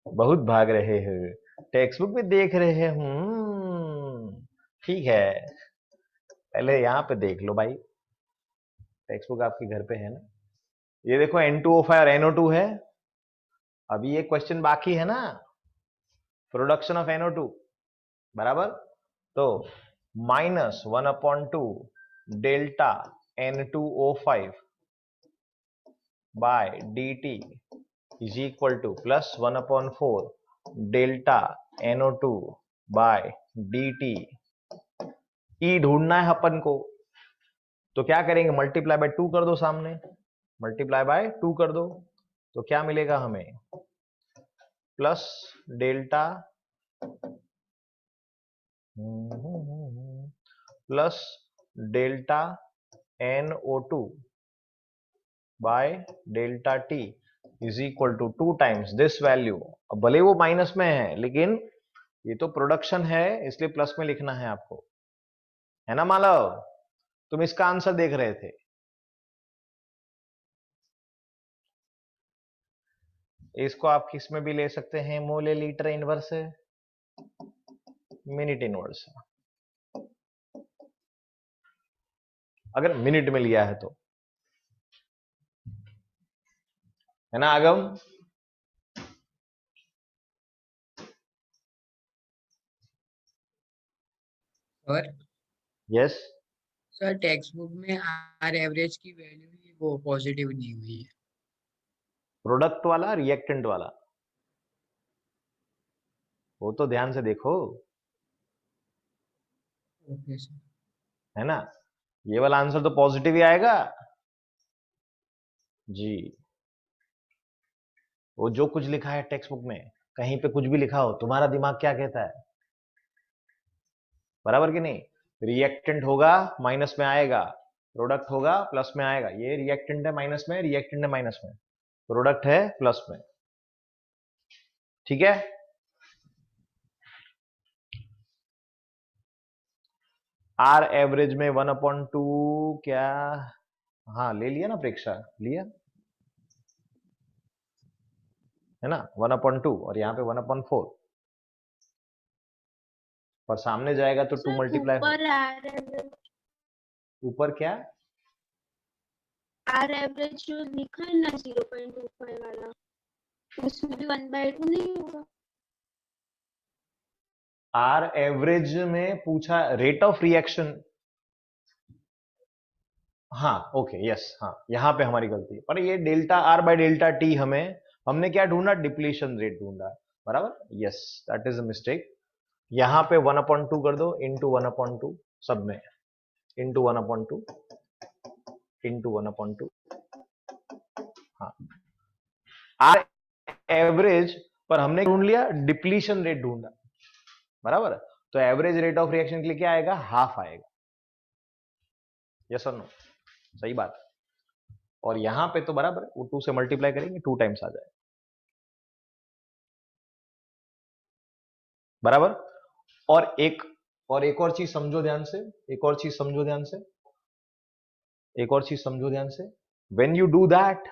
बहुत भाग रहे हैं, टेक्स्ट बुक में देख रहे हैं। ठीक है, पहले यहां पे देख लो भाई, टेक्स्ट बुक आपके घर पे है ना। ये देखो N2O5 और NO2 है। अभी ये क्वेश्चन बाकी है ना, प्रोडक्शन ऑफ NO2 बराबर। तो -1/2 delta N2O5 by dt is equal to +1/4 delta NO2 by dt। ई ढूंढना है अपन को, तो क्या करेंगे, मल्टीप्लाई बाय 2 कर दो, सामने मल्टीप्लाई बाय 2 कर दो, तो क्या मिलेगा हमें, plus delta plus delta NO2 by delta T is equal to 2 times this value. अब भले वो माइनस में है, लेकिन ये तो प्रोडक्शन है, इसलिए प्लस में लिखना है आपको, है ना मालव? तुम इसका आंसर देख रहे थे। इसको आप किस में भी ले सकते हैं, मोले लीटर इनवर्स है, मिनट इनवर्स है, अगर मिनट में लिया है तो, है ना आगम? Sir yes, sir text book में आर एवरेज की वैल्यू ही वो पॉजिटिव दी हुई है। प्रोडक्ट वाला रिएक्टेंट वाला, वो तो ध्यान से देखो, ओके सर। है ना। ये वाला आंसर तो पॉजिटिव ही आएगा जी। वो जो कुछ लिखा है टेक्स्ट बुक में, कहीं पे कुछ भी लिखा हो, तुम्हारा दिमाग क्या कहता है, बराबर कि नहीं? रिएक्टेंट होगा माइनस में आएगा, प्रोडक्ट होगा प्लस में आएगा। ये रिएक्टेंट है माइनस में, रिएक्टेंट है माइनस में, प्रोडक्ट है प्लस में। ठीक है, आर एवरेज में 1/2 क्या, हाँ ले लिया ना प्रेक्षा, लिया है ना, 1/2 और यहाँ पे 1/4, पर सामने जाएगा तो 2 मल्टीप्लाई, ऊपर क्या, आर एवरेज जो लिखा है ना 0.25 वाला, उसमें भी 1/2 नहीं होगा? आर एवरेज में पूछा रेट ऑफ रिएक्शन, हाँ ओके यस, हाँ यहां पे हमारी गलती है, पर ये delta R by delta T हमने क्या ढूंढा, डिप्लीशन रेट ढूंढा, बराबर, yes that is a mistake. यहां पे 1/2 कर दो, इंटू 1/2 सब में, इंटू 1/2 इंटू 1/2, हाँ। आर एवरेज पर हमने ढूंढ लिया, डिप्लीशन रेट ढूंढा, बराबर। तो एवरेज रेट ऑफ रिएक्शन के लिए क्या आएगा, हाफ आएगा, यस और नो, सही बात। और यहां पे तो बराबर वो 2 से मल्टीप्लाई करेंगे, 2 टाइम्स आ जाए, बराबर। और एक और चीज समझो ध्यान से, एक और चीज समझो ध्यान से, एक और चीज समझो ध्यान से, व्हेन यू डू दैट,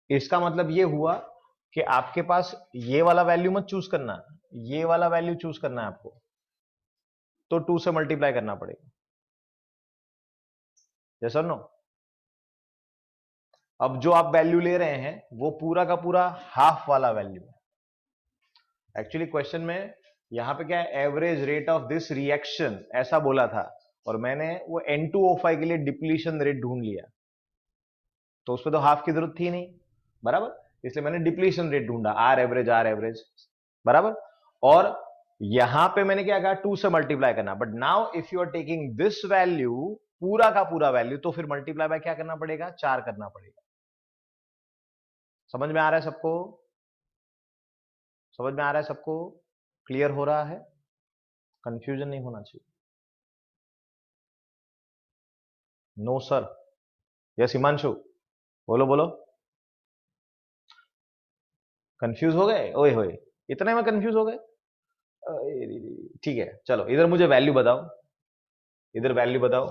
इसका मतलब ये हुआ कि आपके पास ये वाला वैल्यू मत चूज करना, ये वाला वैल्यू चूज करना है आपको, तो 2 से मल्टीप्लाई करना पड़ेगा, यस और नो? अब जो आप वैल्यू ले रहे हैं वो पूरा का पूरा हाफ वाला वैल्यू है। एक्चुअली क्वेश्चन में यहां पे क्या है, average rate of this reaction ऐसा बोला था, और मैंने वो N2O5 के लिए डिप्लीशन रेट ढूंढ लिया, तो उसमें तो हाफ की जरूरत थी नहीं, बराबर, इसलिए मैंने डिप्लीशन रेट ढूंढा, आर एवरेज, बराबर। और यहां पे मैंने क्या कहा, 2 से मल्टीप्लाई करना, but now if you are taking this value, पूरा का पूरा वैल्यू, तो फिर मल्टीप्लाई बाय क्या करना पड़ेगा, 4 करना पड़ेगा। समझ में आ रहा है सबको? समझ में आ रहा है सबको? क्लियर हो रहा है? कंफ्यूजन नहीं होना चाहिए। No sir? यस हिमांशु, बोलो बोलो। कंफ्यूज हो गए? ओए होए, इतने में कंफ्यूज हो गए? ठीक है, चलो इधर मुझे वैल्यू बताओ, इधर वैल्यू बताओ,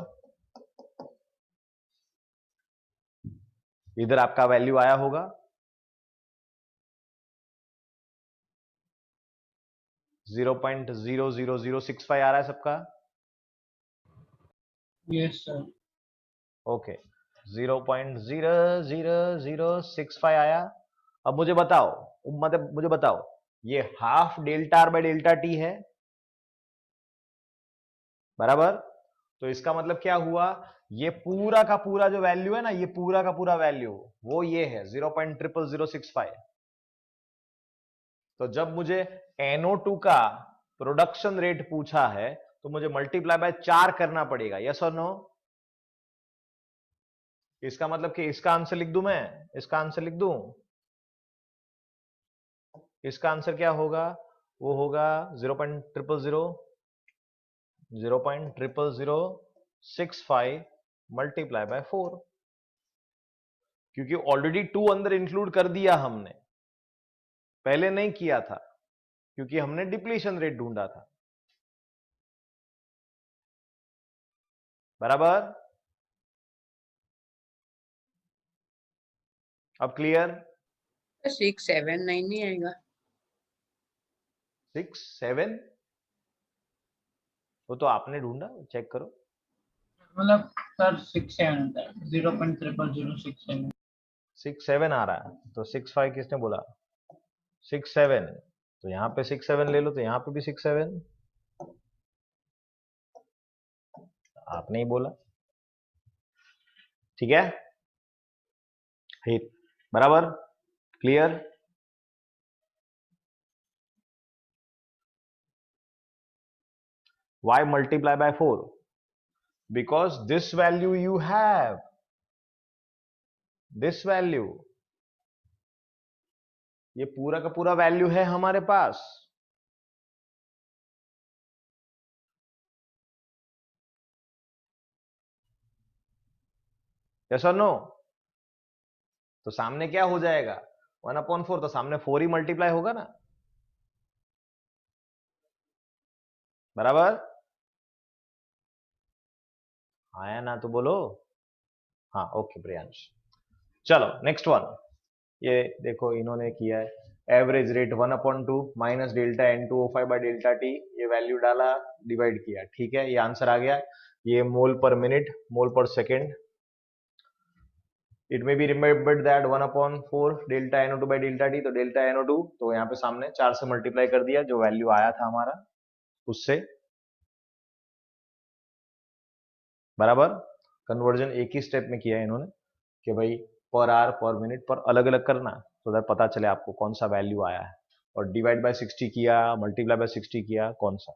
इधर आपका वैल्यू आया होगा, $0.00065 आ रहा है सबका? Yes sir. ओके, 0.00065 आया। अब मुझे बताओ, मतलब मुझे बताओ, ये half delta R by delta T है, बराबर? तो इसका मतलब क्या हुआ, ये पूरा का पूरा जो वैल्यू है ना, ये पूरा का पूरा वैल्यू वो ये है 0.00065। तो जब मुझे NO2 का प्रोडक्शन रेट पूछा है, तो मुझे मल्टीप्लाई बाय 4 करना पड़ेगा, यस और नो? इसका मतलब कि इसका आंसर लिख दूं मैं, इसका आंसर लिख दूं, इसका आंसर क्या होगा, वो होगा 0.00065 मल्टीप्लाई बाय 4, क्योंकि ऑलरेडी 2 अंदर इंक्लूड कर दिया हमने, पहले नहीं किया था क्योंकि हमने डिप्लीशन रेट ढूंढा था, बराबर? अब क्लियर? 679 नहीं आएगा? 6 7, वो तो आपने ढूंढा, चेक करो। मतलब सर 6-7 होता है, 0.00067। 6 7 आ रहा है, तो 6 5 किसने बोला? 6 7, तो यहां पे 6 7 ले लो, तो यहां पे भी 6 7, आपने ही बोला, ठीक है, हिट, बराबर? Clear? Why multiply by 4? Because this value you have, this value, ये पूरा का पूरा वैल्यू है हमारे पास, यस और नो? तो सामने क्या हो जाएगा, 1/4, तो सामने 4 ही मल्टीप्लाई होगा ना, बराबर? आया ना तो बोलो हाँ। ओके प्रियांश, चलो नेक्स्ट वन, ये देखो इन्होंने किया है, average rate 1/2 minus delta N2O5 bye delta T, ये वैल्यू डाला, डिवाइड किया, ठीक है, ये आंसर आ गया, ये मोल पर मिनट, मोल पर second. It may be remembered that 1/4 delta NO2 by delta T, तो डेल्टा NO2, तो यहाँ पे सामने 4 से मल्टीप्लाई कर दिया, जो वैल्यू आया था हमारा उससे, बराबर? कन्वर्जन एक ही स्टेप में किया है इन्होंने कि भाई पर आवर पर मिनट पर अलग अलग करना, तो दैट पता चले आपको कौन सा वैल्यू आया है, और डिवाइड बाय 60 किया, मल्टीप्लाई बाय 60 किया, कौन सा।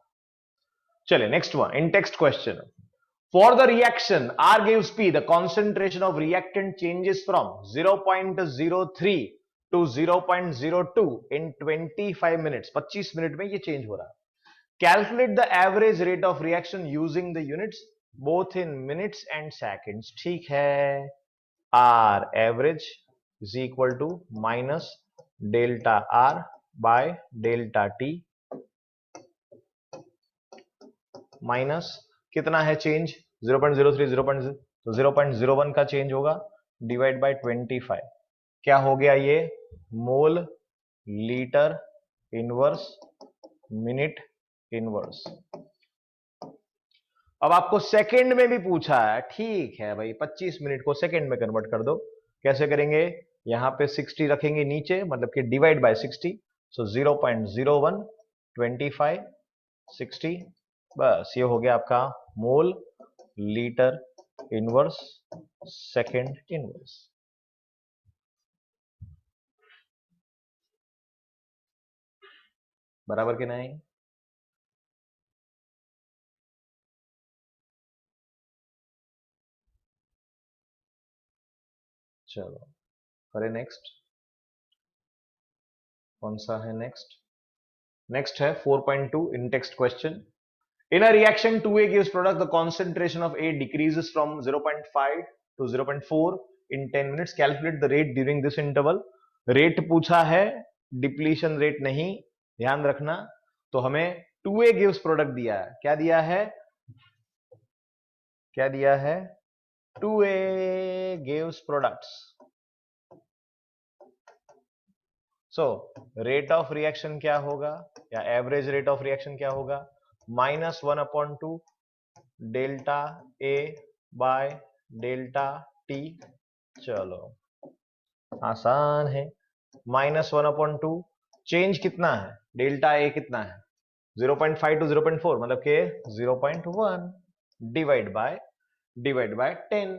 चले next one, in text question, for the reaction R gives P, the concentration of reactant changes from 0.03 to 0.02 in 25 minutes, 25 minute में ये चेंज हो रहा है। Calculate the average rate of reaction using the units both in minutes and seconds, ठीक है, R average is equal to minus delta R by delta T minus कितना है change, 0.03 0.0, तो 0.01 का चेंज होगा, डिवाइड बाय 25, क्या हो गया ये, मोल लीटर इनवर्स मिनट इनवर्स। अब आपको सेकंड में भी पूछा है, ठीक है भाई 25 मिनट को सेकंड में कन्वर्ट कर दो। कैसे करेंगे, यहां पे 60 रखेंगे नीचे, मतलब कि डिवाइड बाय 60, सो 0.01 25 60, बस ये हो गया आपका मोल लीटर इनवर्स सेकंड इनवर्स। बराबर कि नहीं? चलो करें नेक्स्ट। कौन सा है नेक्स्ट? नेक्स्ट है 4.2 in text question. In a reaction 2A gives product, the concentration of A decreases from 0.5 to 0.4 in 10 minutes. Calculate the rate during this interval. Rate पूछा है, डिप्लीशन रेट नहीं, ध्यान रखना। तो हमें 2A gives प्रोडक्ट दिया है, क्या दिया है, क्या दिया है, 2A gives products. So rate of reaction क्या होगा, या एवरेज रेट ऑफ रिएक्शन क्या होगा, -1/2 delta A bye delta T. चलो आसान है, -1/2, चेंज कितना है, डेल्टा ए कितना है, 0.5 to 0.4, मतलब के 0.1 डिवाइड बाय 10।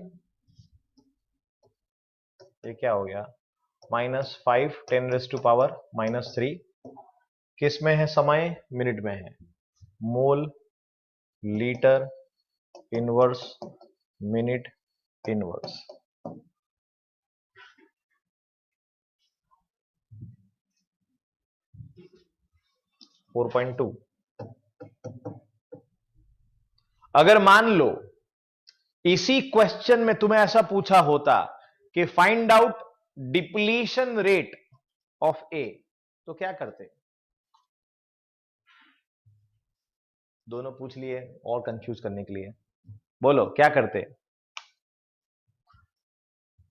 ये क्या हो गया, -5 10⁻³ किस में है समय, मिनट में है, मोल litre inverse minute inverse. Four 4.2। अगर मान लो इसी क्वेश्चन में तुम्हें ऐसा पूछा होता कि find out depletion rate of A, तो क्या करते? दोनों पूछ लिए और कंफ्यूज करने के लिए, बोलो क्या करते,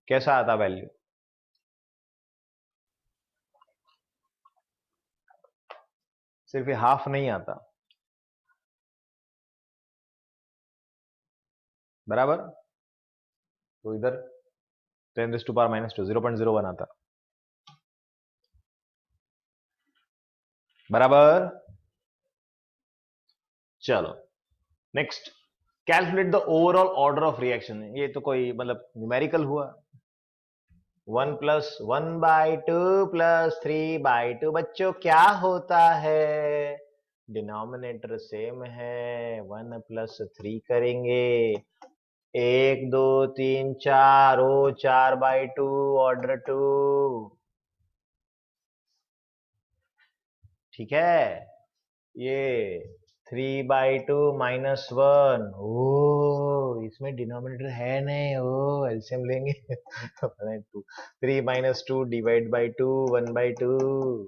कैसा आता वैल्यू? सिर्फ ये हाफ नहीं आता, बराबर, तो इधर 10⁻⁻² 0.01 आता, बराबर। चलो next, calculate the overall order of reaction. ये तो कोई मतलब न्यूमेरिकल हुआ, 1 + 1/2 + 3/2, बच्चों क्या होता है, डिनोमिनेटर सेम है, 1 + 3 करेंगे, 1 2 3 4, ओ 4/2 ऑर्डर 2, ठीक है। ये 3/2 -1, ओ इसमें डिनोमिनेटर है नहीं, ओ एलसीएम लेंगे 2 3 - 2 डिवाइड बाय 2 1/2,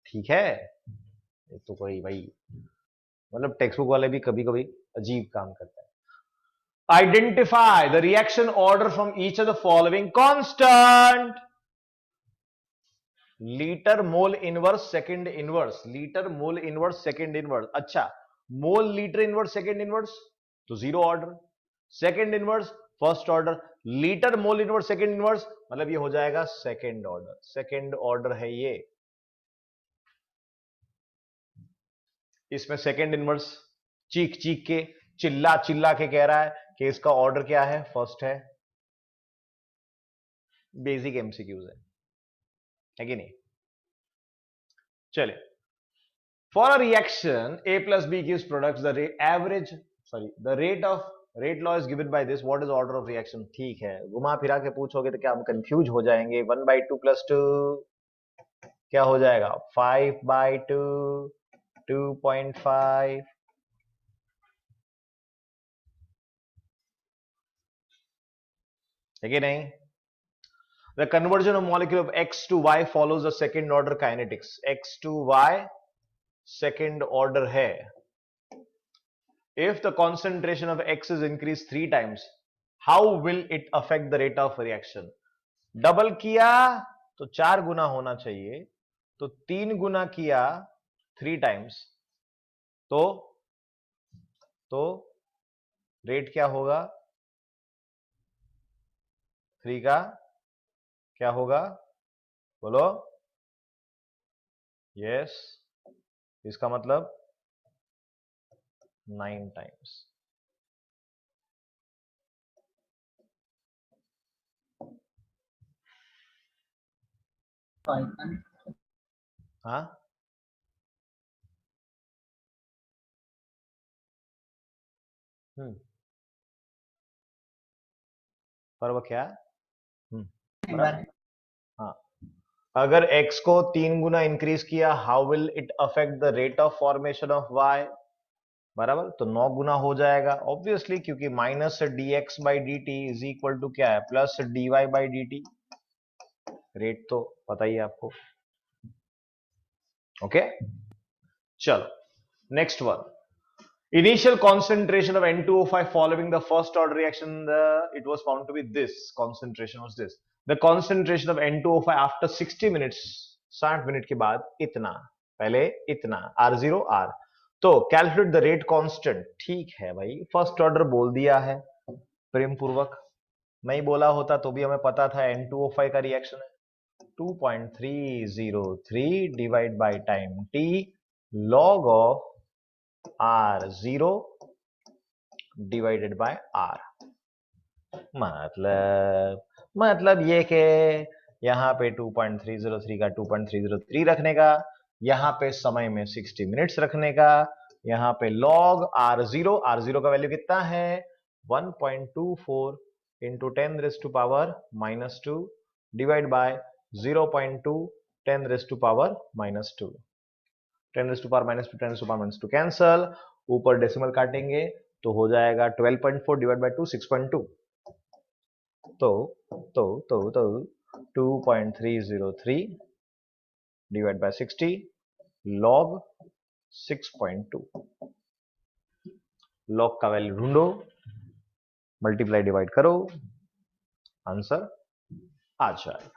ठीक है। ये तो कोई भाई मतलब टेक्स्ट बुक वाले भी कभी कभी अजीब काम करते हैं। Identify the reaction order from each of the following constant, litre mole inverse second inverse, litre mole inverse second inverse. अच्छा, mole litre inverse second inverse तो zero order, second inverse first order, litre mole inverse second inverse मतलब ये हो जाएगा second order, second order है ये। इसमें second inverse चीख चीख के चिल्ला चिल्ला के कह रहा है कि इसका ऑर्डर क्या है, फर्स्ट है। बेसिक एमसीक्यूज है कि नहीं? चले, for a reaction A + B gives products, the rate law is given by this, what is order of reaction? ठीक है, घुमा फिरा के पूछोगे तो क्या हम कंफ्यूज हो जाएंगे। 1/2 + 2 क्या हो जाएगा, 5/2 2.5, है कि नहीं? The conversion of molecule of X to Y follows the second order kinetics. X to Y second order है। If the concentration of X is increased 3 times, how will it affect the rate of reaction? Double किया तो 4 गुना होना चाहिए, तो 3 गुना किया 3 times, तो rate क्या होगा, 3 का क्या होगा, बोलो। यस, इसका मतलब 9 टाइम्स। हाँ, पर वो क्या, बराबर। हाँ, अगर x को 3 गुना इंक्रीज किया, how will it affect the rate of formation of y, बराबर। तो 9 गुना हो जाएगा ऑब्वियसली, क्योंकि minus dx by D T is equal to क्या है, plus dy by D T. Rate तो पता ही है आपको। ओके, चलो next one. Initial concentration of N2O5 following the first order reaction, it was found to be this. Concentration was this. The concentration of N2O5 after 60 minutes, 60 minute के बाद इतना, पहले इतना, R0 R। तो कैलकुलेट द रेट कांस्टेंट। ठीक है भाई, first order बोल दिया है प्रेम पूर्वक, नहीं बोला होता तो भी हमें पता था N2O5 का रिएक्शन है 2.303 divide by time t log of R0 divided bye R। मतलब ये कि यहां पे 2.303 का 2.303 रखने का, यहां पे समय में 60 मिनट्स रखने का, यहां पे log R0 का वैल्यू कितना है 1.24 into 10 raise to power -2 divide by 0.2 10 raise to power -2। 10 raise to power -2 10 raise to power -2 कैंसल, ऊपर डेसिमल काटेंगे तो हो जाएगा 12.4 डिवाइड बाय 2 6.2। तो 2.303 डिवाइड बाय 60 log 6.2। log का वैल्यू ढूंढो, मल्टीप्लाई डिवाइड करो, आंसर आ जाएगा।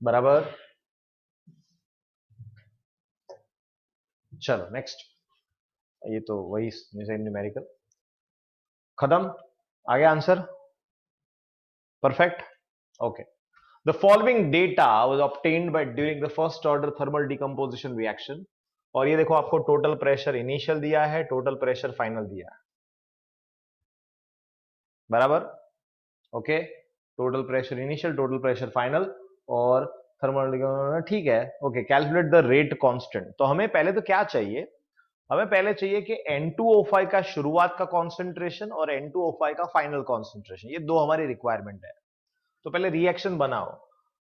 बराबर, चलो नेक्स्ट। ये तो वही न्यूमेरिकल खत्म, आगे answer perfect। okay, the following data was obtained by during the first order thermal decomposition reaction। और ये देखो आपको टोटल प्रेशर इनिशियल दिया है, टोटल प्रेशर फाइनल दिया है, बराबर। Okay, total pressure initial, total pressure final और थर्मल, ठीक है। Okay, calculate the rate constant. तो हमें पहले तो क्या चाहिए, हमें पहले चाहिए कि N2O5 का शुरुआत का कॉन्सेंट्रेशन और N2O5 का फाइनल कॉन्सेंट्रेशन, ये दो हमारी रिक्वायरमेंट है। तो पहले रिएक्शन बनाओ।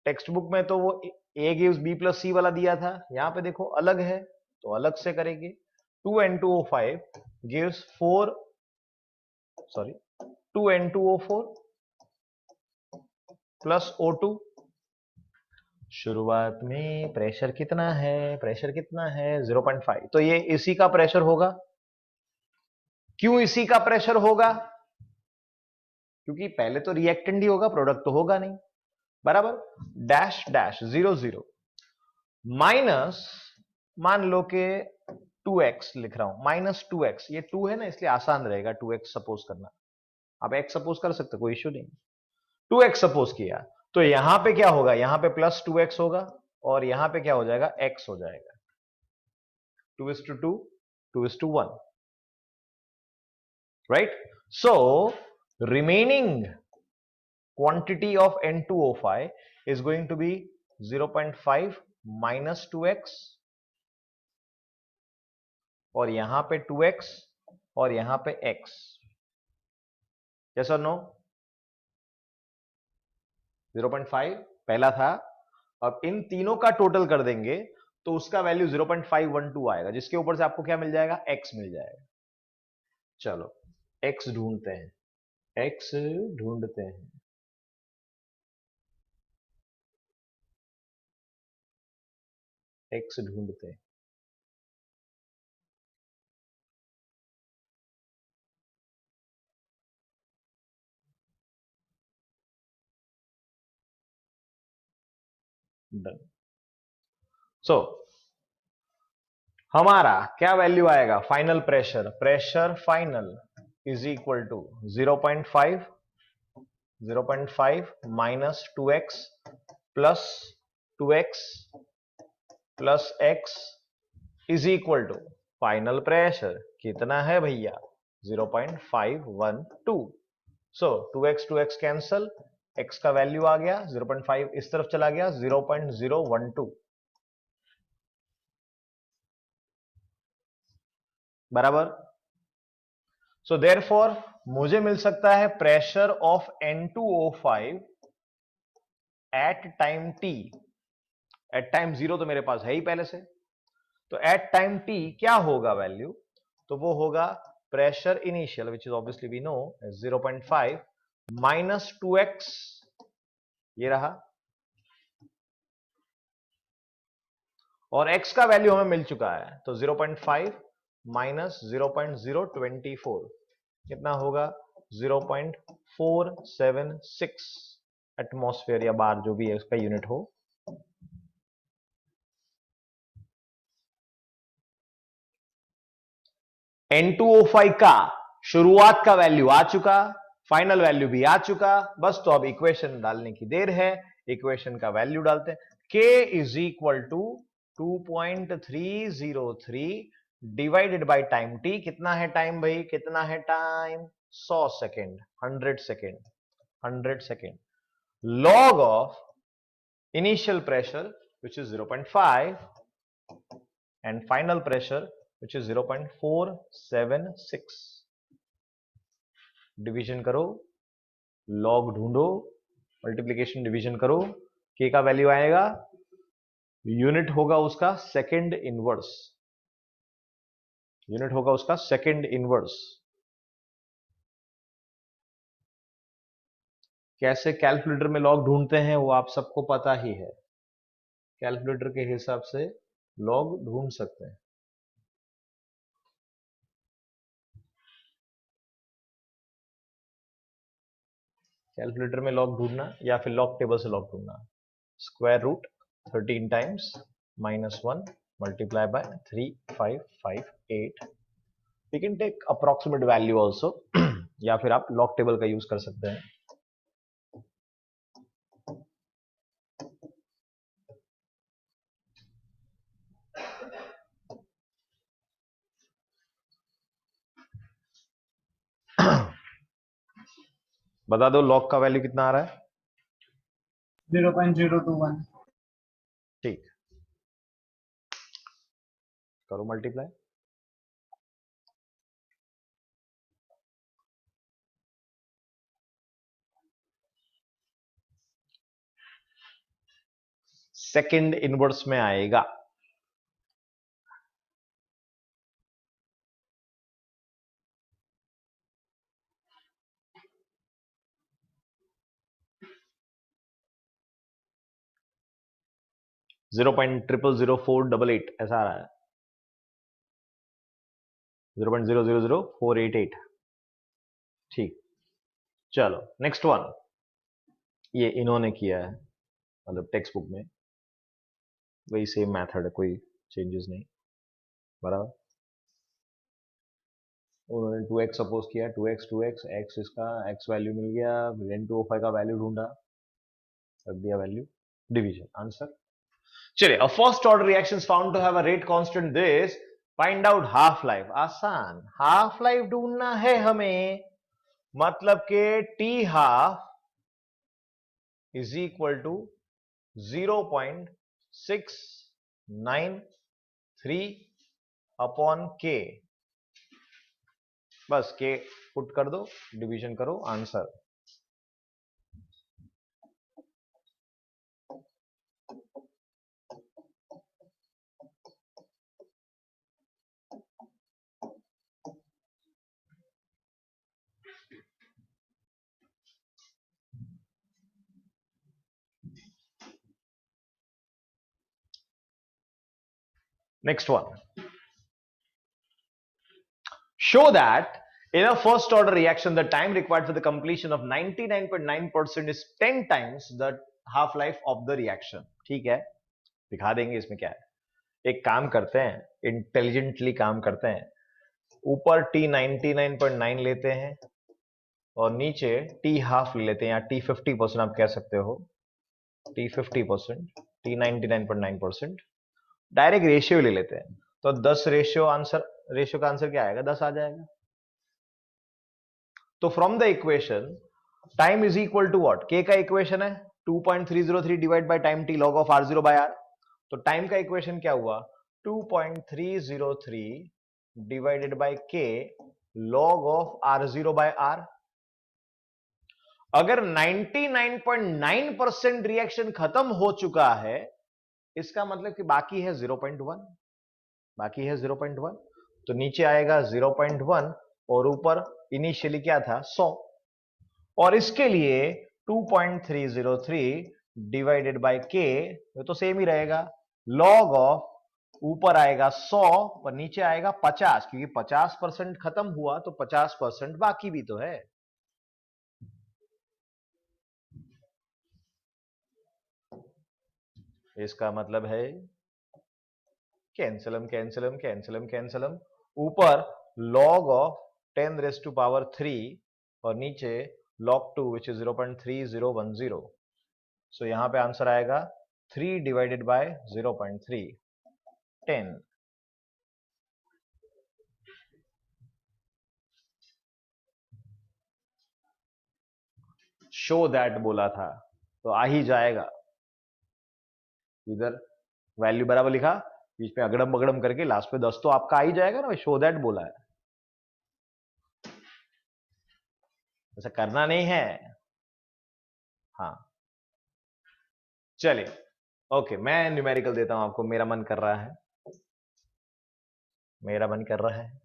टेक्स्ट बुक में तो वो A gives B plus C वाला दिया था, यहां पे देखो अलग है तो अलग से करेंगे। 2N2O5 gives 2N2O4 plus O2। शुरुआत में प्रेशर कितना है, प्रेशर कितना है 0.5, तो ये इसी का प्रेशर होगा। क्यों इसी का प्रेशर होगा, क्योंकि पहले तो रिएक्टेंट ही होगा, प्रोडक्ट तो होगा नहीं, बराबर। डैश डैश 0 0 माइनस, मान लो के 2x लिख रहा हूं, -2x, ये 2 है ना इसलिए आसान रहेगा 2x सपोज करना। आप x सपोज कर सकते, कोई इश्यू नहीं। 2x सपोज किया तो यहां पे क्या होगा, यहां पे प्लस 2x होगा और यहां पे क्या हो जाएगा, x हो जाएगा। 2:2 2:1, right. So remaining quantity of N2O5 is going to be 0.5 minus 2x और यहां पे 2x और यहां पे x। यस और नो? 0.5 पहला था, अब इन तीनों का टोटल कर देंगे तो उसका वैल्यू 0.512 आएगा, जिसके ऊपर से आपको क्या मिल जाएगा, x मिल जाएगा। चलो x ढूंढते हैं। एक्स ढूंढते हैं। एक्स ढूंढते हैं। डन। सो हमारा क्या वैल्यू आएगा final pressure? Pressure final is equal to 0.5 minus 2x plus 2x plus x is equal to final pressure कितना है भैया? 0.512। सो 2x कैंसल, x का वैल्यू आ गया 0.5, इस तरफ चला गया 0.012 बराबर। सो देयरफॉर मुझे मिल सकता है pressure of N2O5 at time t। At time 0 तो मेरे पास है ही पहले से, तो एट टाइम t क्या होगा वैल्यू? तो वो होगा pressure initial which is obviously we know 0.5 minus 2x, ये रहा, और x का वैल्यू हमें मिल चुका है, तो 0.5 माइनस 0.024 कितना होगा? 0.476 एटमॉस्फेयर या बार जो भी है उसका यूनिट हो। N2O5 का शुरुआत का वैल्यू आ चुका, फाइनल वैल्यू भी आ चुका, बस तो अब इक्वेशन डालने की देर है। इक्वेशन का वैल्यू डालते हैं, K is equal to 2.303 divided by time t। कितना है टाइम भाई? कितना है time? 100 second, 100 second, 100 second. Log of initial pressure which is 0.5 and final pressure which is 0.476। Division करो, लॉग ढूंढो, मल्टीप्लीकेशन डिवीजन करो, के का वैल्यू आएगा, यूनिट होगा उसका सेकंड इनवर्स, यूनिट होगा उसका सेकंड इनवर्स। कैसे कैलकुलेटर में लॉग ढूंढते हैं वो आप सबको पता ही है, कैलकुलेटर के हिसाब से लॉग ढूंढ सकते हैं। कैलकुलेटर में लॉग ढूंढना या फिर लॉग टेबल से लॉग ढूंढना, square root 13 times -1 multiply by 3558। We can take approximate value also या फिर आप लॉग टेबल का यूज कर सकते हैं। बता दो लॉग का वैल्यू कितना आ रहा है? 0.021। ठीक, करो मल्टीप्लाई। सेकंड इनवर्स में आएगा। (0.000488) ऐसा आ रहा है, 0.000488। ठीक, चलो नेक्स्ट वन। ये इन्होंने किया है, मतलब टेक्स्ट बुक में वही सेम मेथड है, कोई चेंजेस नहीं, बराबर। उन्होंने 2x सपोज किया, 2x x इसका x वैल्यू मिल गया, N2O5 का वैल्यू ढूंढा, रख दिया वैल्यू, डिवीजन, आंसर। चलिए, a first order reactions found to have a rate constant this, find out half life। आसान, हाफ लाइफ ढूंढना है हमें, मतलब के t half is equal to 0.693 upon k। बस k पुट कर दो, डिवीजन करो, answer. Next one. Show that in a first order reaction, the time required for the completion of 99.9% is 10 times the half life of the reaction. ठीक है, दिखा देंगे इसमें क्या है. एक काम करते हैं, इंटेलिजेंटली काम करते हैं. ऊपर T 99.9 लेते हैं और नीचे T हाफ ले लेते हैं, या T 50% आप कह सकते हो. T 50%, T 99.9%. डायरेक्ट रेशियो ले लेते हैं, तो 10 रेशियो का आंसर क्या आएगा? 10 आ जाएगा. तो from the equation time is equal to what? K का इक्वेशन है 2.303 divide by time T log of r0 by r. तो टाइम का इक्वेशन क्या हुआ? 2.303 divided by K log of r0 by r. अगर 99.9% रिएक्शन खत्म हो चुका है, इसका मतलब कि बाकी है 0.1. बाकी है 0.1, तो नीचे आएगा 0.1 और ऊपर इनिशियली क्या था? 100. और इसके लिए 2.303 डिवाइडेड बाय के, ये तो सेम ही रहेगा. लॉग ऑफ ऊपर आएगा 100 और नीचे आएगा 50, क्योंकि 50% खत्म हुआ तो 50% बाकी भी तो है. इसका मतलब है कैंसलम कैंसलम कैंसलम कैंसलम. ऊपर log of 10 raised to power 3 और नीचे log 2 which is 0.3010. सो यहां पे आंसर आएगा 3 डिवाइडेड बाय 0.3, 10. शो दैट बोला था तो आ ही जाएगा. इधर वैल्यू बराबर लिखा, बीच में अगड़म बगड़म करके लास्ट पे 10 तो आपका आ ही जाएगा ना. शो दैट बोला है, ऐसा करना नहीं है. हाँ चलिए, ओके, मैं न्यूमेरिकल देता हूं आपको. मेरा मन कर रहा है, मेरा मन कर रहा है.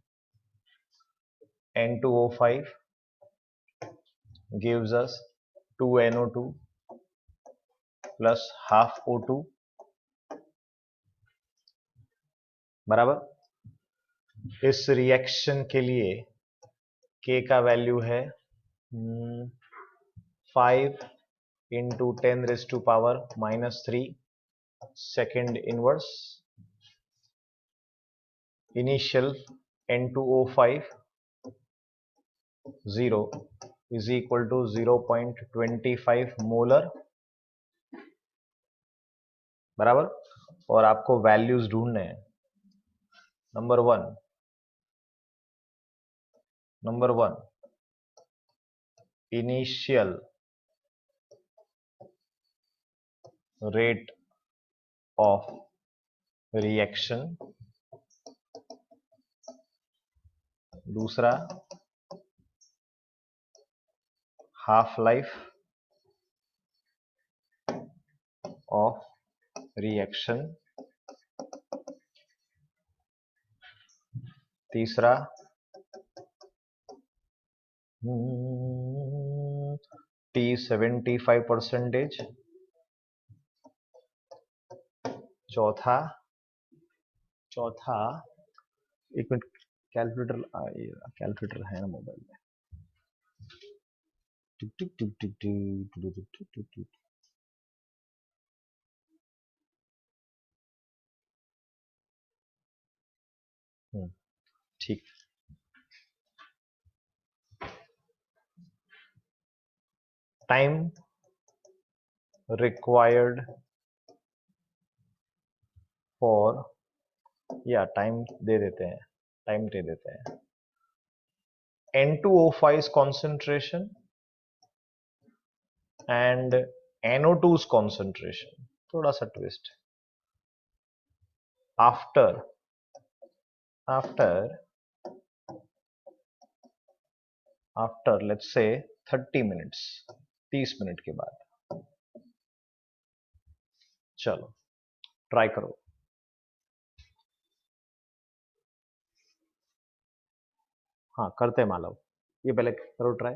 N2O5 gives us 2NO2 plus half O2 बराबर. इस रिएक्शन के लिए K का वैल्यू है 5 into 10 raised to power -3 second inverse. Initial N2O5 0 is equal to 0.25 molar बराबर. और आपको वैल्यूज ढूंढने हैं. Number one initial rate of reaction. दूसरा हाफ लाइफ ऑफ रिएक्शन. तीसरा T 75%. चौथा एक मिनट, कैलकुलेटर है ना मोबाइल में. टिक टिक टिक टिक टिक टिक टिक टिक टिक टिक. ठीक. टाइम रिक्वायर्ड फॉर, या टाइम दे देते हैं, N2O5's concentration and NO2's concentration. थोड़ा सा twist. After let's say 30 minutes, 30 minute के बाद. चलो ट्राई करो. हाँ करते हैं मालव, ये पहले करो ट्राई.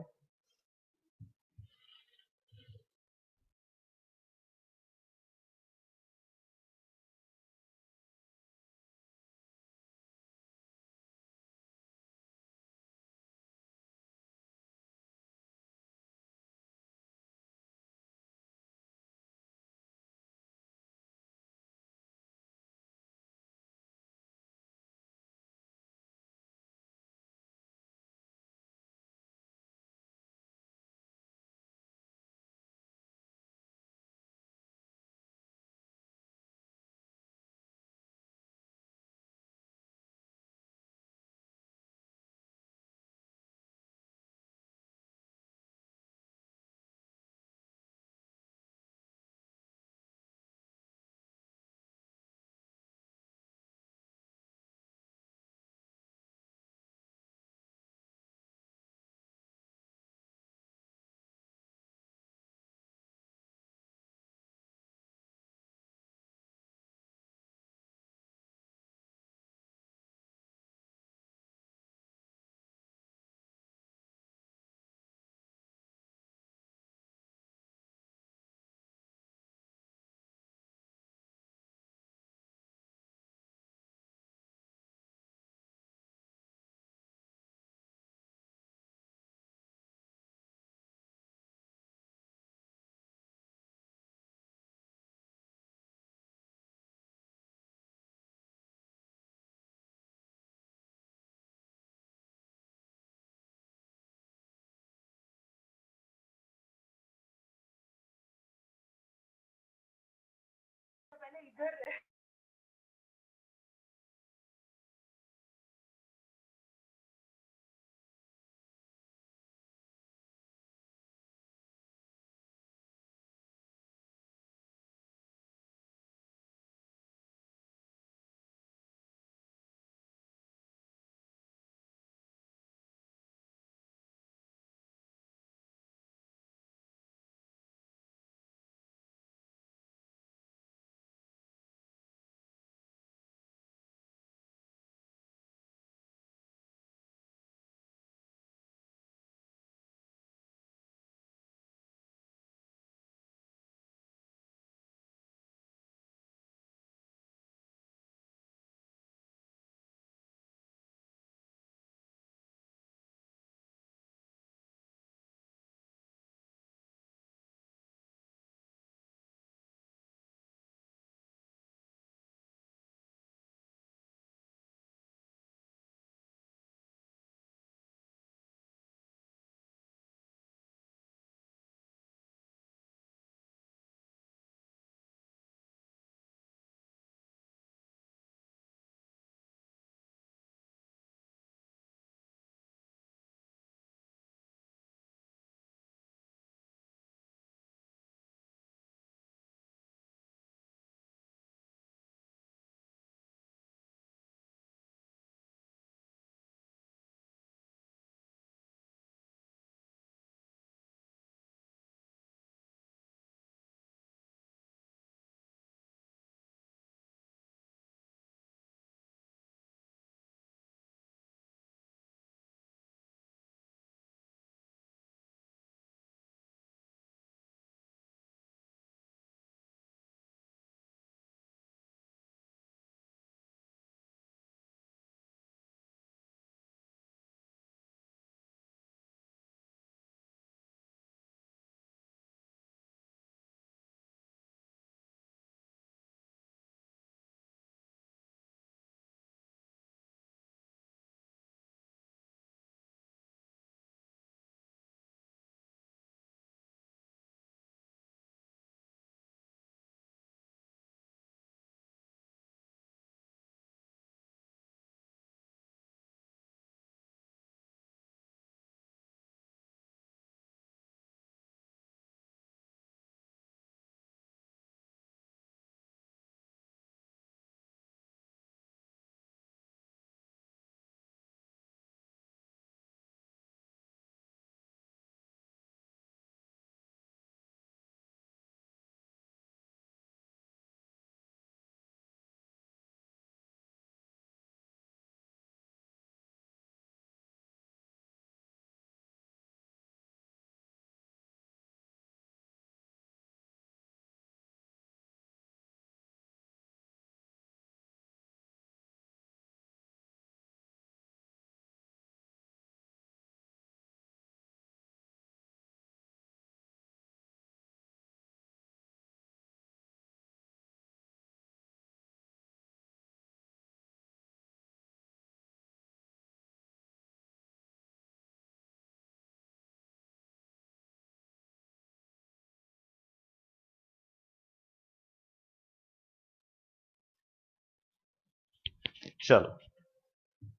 चलो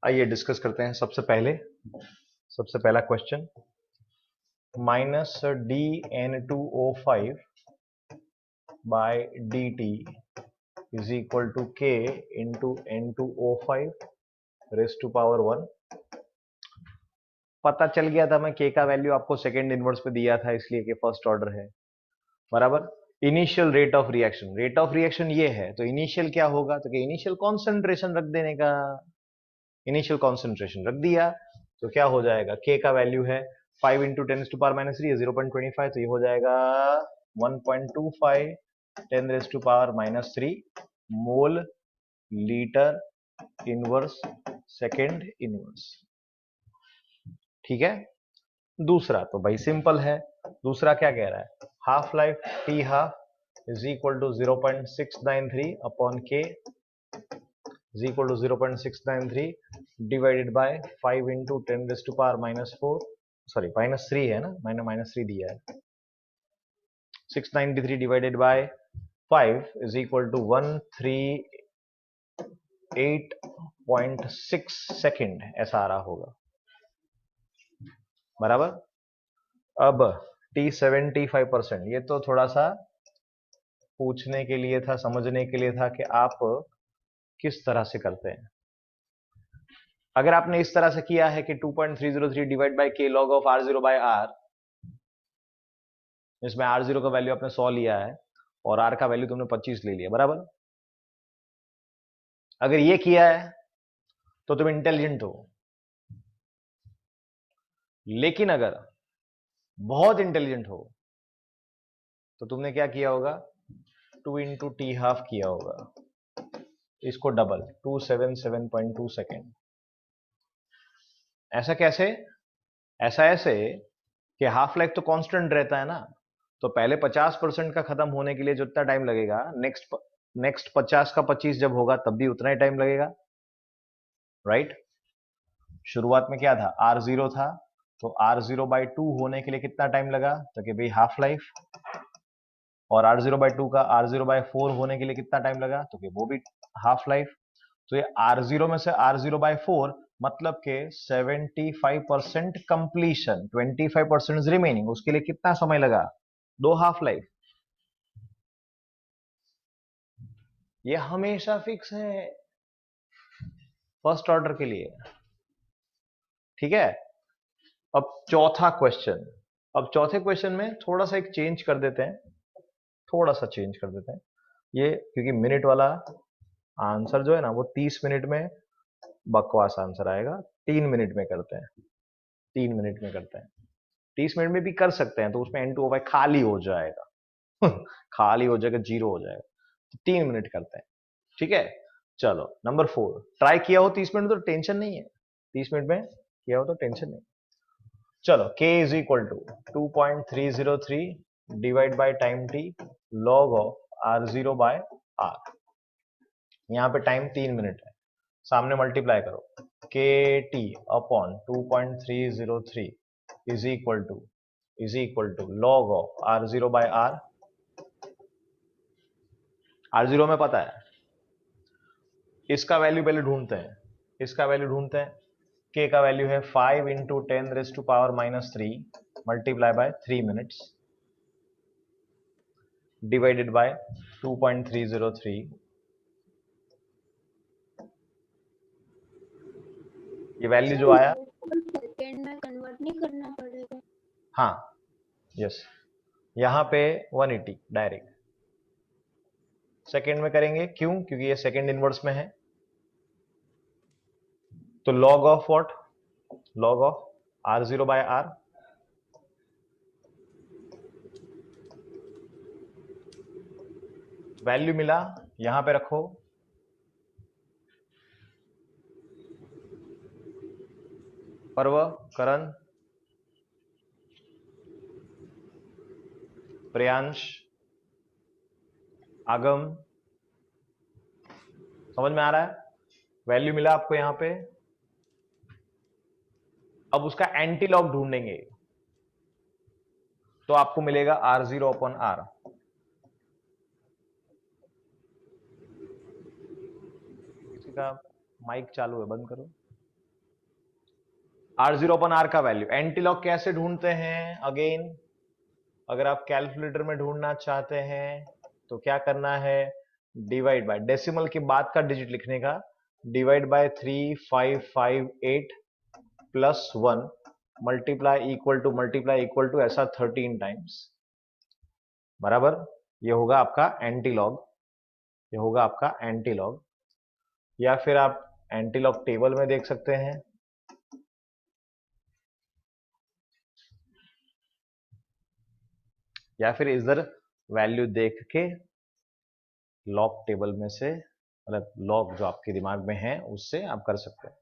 आइए डिस्कस करते हैं। सबसे पहला question, minus dN2O5 by dt is equal to k into N2O5 raise to power 1। पता चल गया था, मैं k का वैल्यू आपको सेकेंड इनवर्स पे दिया था, इसलिए कि फर्स्ट ऑर्डर है, बराबर। इनिशियल रेट ऑफ रिएक्शन ये है, तो इनिशियल क्या होगा, तो इनिशियल कॉन्सेंट्रेशन रख देने का, इनिशियल कॉन्सेंट्रेशन रख दिया तो क्या हो जाएगा, k का वैल्यू है 5 इंटू 10 टू पावर माइनस 3 0.25, तो ये हो जाएगा 1.25 10 raise to power minus 3 mole litre inverse second inverse. ठीक है। दूसरा तो भाई सिंपल है, दूसरा क्या कह रहा है, half life T half is equal to 0.693 upon K is equal to 0.693 divided by 5 into 10 raise to power minus 4, sorry minus 3 है ना, मैंने माइनस 3 दिया है, 693 divided by is equal to 138.6 second, ऐसा आ रहा होगा, बराबर। अब T 75%, ये तो थोड़ा सा पूछने के लिए था, समझने के लिए था कि आप किस तरह से करते हैं। अगर आपने इस तरह से किया है कि 2.303 divide by k log of r0 by r, इसमें r0 का वैल्यू आपने 100 लिया है और r का वैल्यू तुमने 25 ले लिया, बराबर। अगर ये किया है तो तुम इंटेलिजेंट हो, लेकिन अगर बहुत इंटेलिजेंट हो तो तुमने क्या किया होगा, 2 इंटू टी हाफ किया होगा, इसको डबल 277.2 सेकेंड। ऐसा कैसे? ऐसा ऐसे कि हाफ लाइफ तो कांस्टेंट रहता है ना, तो पहले 50% का खत्म होने के लिए जितना टाइम लगेगा, नेक्स्ट 50 का 25 जब होगा तब भी उतना ही टाइम लगेगा, राइट। शुरुआत में क्या था, R0 था, तो R0 बाई 2 होने के लिए कितना टाइम लगा, तो कि भाई हाफ लाइफ। और R0 बाई 2 का R0 बाई 4 होने के लिए कितना टाइम लगा, तो कि वो भी हाफ लाइफ। तो ये R0 में से R0 बाई 4 मतलब के 75% कंप्लीशन, 25% रिमेनिंग, उसके लिए कितना समय लगा, 2 हाफ लाइफ। ये हमेशा फिक्स है फर्स्ट ऑर्डर के लिए, ठीक है। अब चौथा क्वेश्चन, अब चौथे क्वेश्चन में थोड़ा सा एक चेंज कर देते हैं, थोड़ा सा चेंज कर देते हैं ये, क्योंकि मिनट वाला आंसर जो है ना वो 30 मिनट में बकवास आंसर आएगा, 3 मिनट में करते हैं, 3 मिनट में करते हैं। 30 मिनट में भी कर सकते हैं तो उसमें N2O खाली हो जाएगा खाली हो जाएगा, जीरो हो जाएगा, तो 3 मिनट करते हैं, ठीक है। चलो नंबर 4, ट्राई किया हो 30 मिनट तो टेंशन नहीं है, 30 मिनट में किया हो तो टेंशन नहीं। चलो k is equal to 2.303 divide by time t log of r0 by r। यहां पे टाइम 3 मिनट है, सामने मल्टीप्लाई करो, K T upon 2.303 is equal to log of R0 by R। R0 में पता है, इसका वैल्यू पहले ढूंढते हैं, इसका वैल्यू ढूंढते हैं। k का वैल्यू है 5 into 10 raise to power -3 multiply by 3 minutes divided by 2.303। ये वैल्यू जो आया, सेकेंड में कन्वर्ट नहीं करना पड़ेगा? हाँ यस, यहां पे 180 डायरेक्ट सेकेंड में करेंगे, क्यों, क्योंकि ये सेकेंड इनवर्स में है। तो log of what, log of R0 by R। Value मिला, यहां पे रखो, पर्व, करण, प्रियांश, आगम, समझ में आ रहा है? वैल्यू मिला आपको यहां पे। अब उसका एंटी लॉग ढूंढेंगे तो आपको मिलेगा R0 अपॉन R। किसी का माइक चालू है, बंद करो। R0 अपॉन R का वैल्यू, एंटी लॉग कैसे ढूंढते हैं, अगेन अगर आप कैलकुलेटर में ढूंढना चाहते हैं तो क्या करना है, डिवाइड बाय, डेसिमल के बाद का डिजिट लिखने का, divide by 3558 plus 1 multiply equal to ऐसा 13 टाइम्स, बराबर। ये होगा आपका एंटी लॉग, ये होगा आपका एंटी लॉग। या फिर आप एंटी लॉग टेबल में देख सकते हैं, या फिर इधर वैल्यू देख के लॉग टेबल में से, मतलब लॉग जो आपके दिमाग में है उससे आप कर सकते हैं।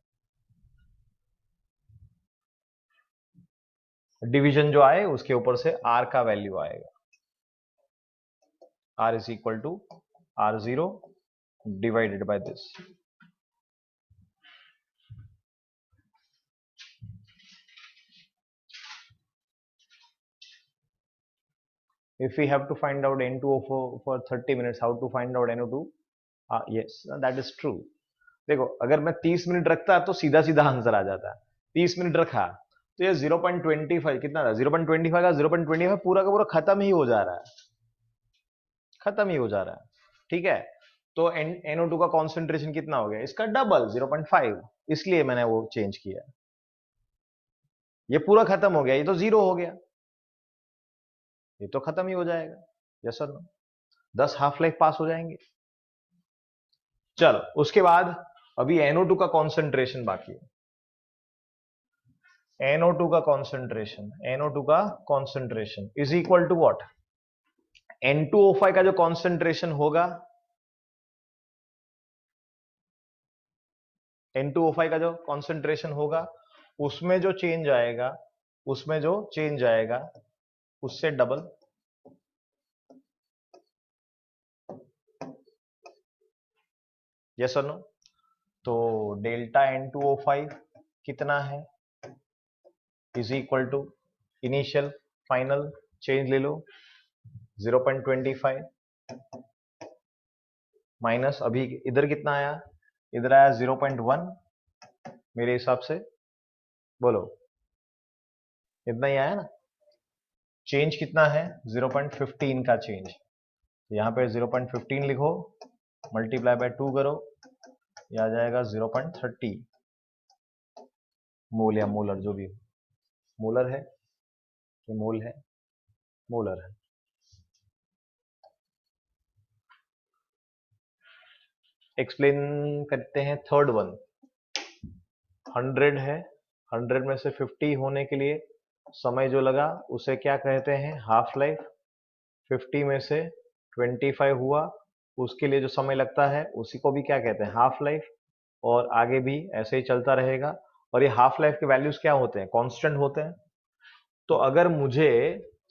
डिवीजन जो आए उसके ऊपर से R का वैल्यू आएगा, R is equal to R0 divided by this. if we have to find out N2O4 for 30 minutes, how to find out NO2? Yes, that is true. देखो अगर मैं 30 मिनट रखता तो सीधा सीधा आंसर आ जाता। 30 मिनट रखा तो ये 0.25 कितना था? 0.25 का 0.25 पूरा का पूरा खत्म ही हो जा रहा है, खत्म ही हो जा रहा है। ठीक है, तो NO2 का कॉन्सेंट्रेशन कितना हो गया? इसका डबल 0.5, इसलिए मैंने वो चेंज किया। ये पूरा खत्म हो गया, ये तो 0 हो गया, ये तो खत्म ही हो जाएगा। यस और नो? 10 हाफ लाइफ पास हो जाएंगे। चलो उसके बाद अभी NO2 का कॉन्सेंट्रेशन बाकी है। NO2 का concentration is equal to what? N2O5 का जो कॉन्सेंट्रेशन होगा, N2O5 का जो कॉन्सेंट्रेशन होगा उसमें जो चेंज आएगा उससे डबल। यस और नो? तो डेल्टा N2O5 कितना है? Is equal to initial final change ले लो 0.25 माइनस अभी इधर कितना आया? इधर आया 0.1 मेरे हिसाब से, बोलो इतना ही आया ना? चेंज कितना है? 0.15 का चेंज। यहां पे 0.15 लिखो, मल्टीप्लाई बाय 2 करो, यह आ जाएगा 0.30 मोल या मोलर, जो भी हो। मोलर है कि मोल है? मोलर है। एक्सप्लेन करते हैं थर्ड वन। 100 है, 100 में से 50 होने के लिए समय जो लगा उसे क्या कहते हैं? Half life. 50 में से 25 हुआ, उसके लिए जो समय लगता है उसी को भी क्या कहते हैं? Half life. और आगे भी ऐसे ही चलता रहेगा। और ये हाफ लाइफ के वैल्यूज क्या होते हैं? कांस्टेंट होते हैं। तो अगर मुझे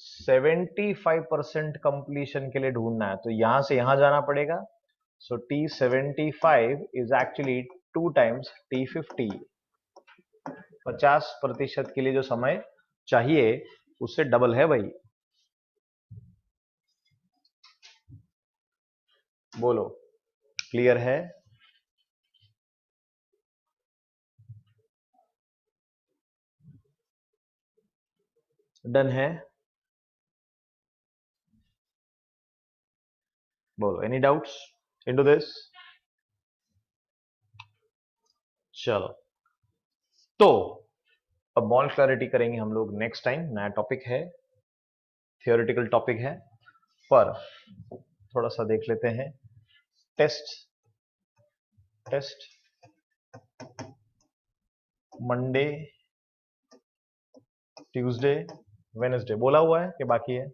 75% कंप्लीशन के लिए ढूंढना है तो यहां से यहां जाना पड़ेगा। सो T75 is actually 2 times T50। 50% के लिए जो समय चाहिए उससे डबल है भाई। बोलो, क्लियर है? डन है? बोलो, एनी डाउट्स इनटू दिस? चलो, तो अब मॉल क्लैरिटी करेंगे हम लोग नेक्स्ट टाइम। नया टॉपिक है, थियोरेटिकल टॉपिक है, पर थोड़ा सा देख लेते हैं। टेस्ट मंडे, ट्यूसडे, वेडनेसडे बोला हुआ है कि बाकी है?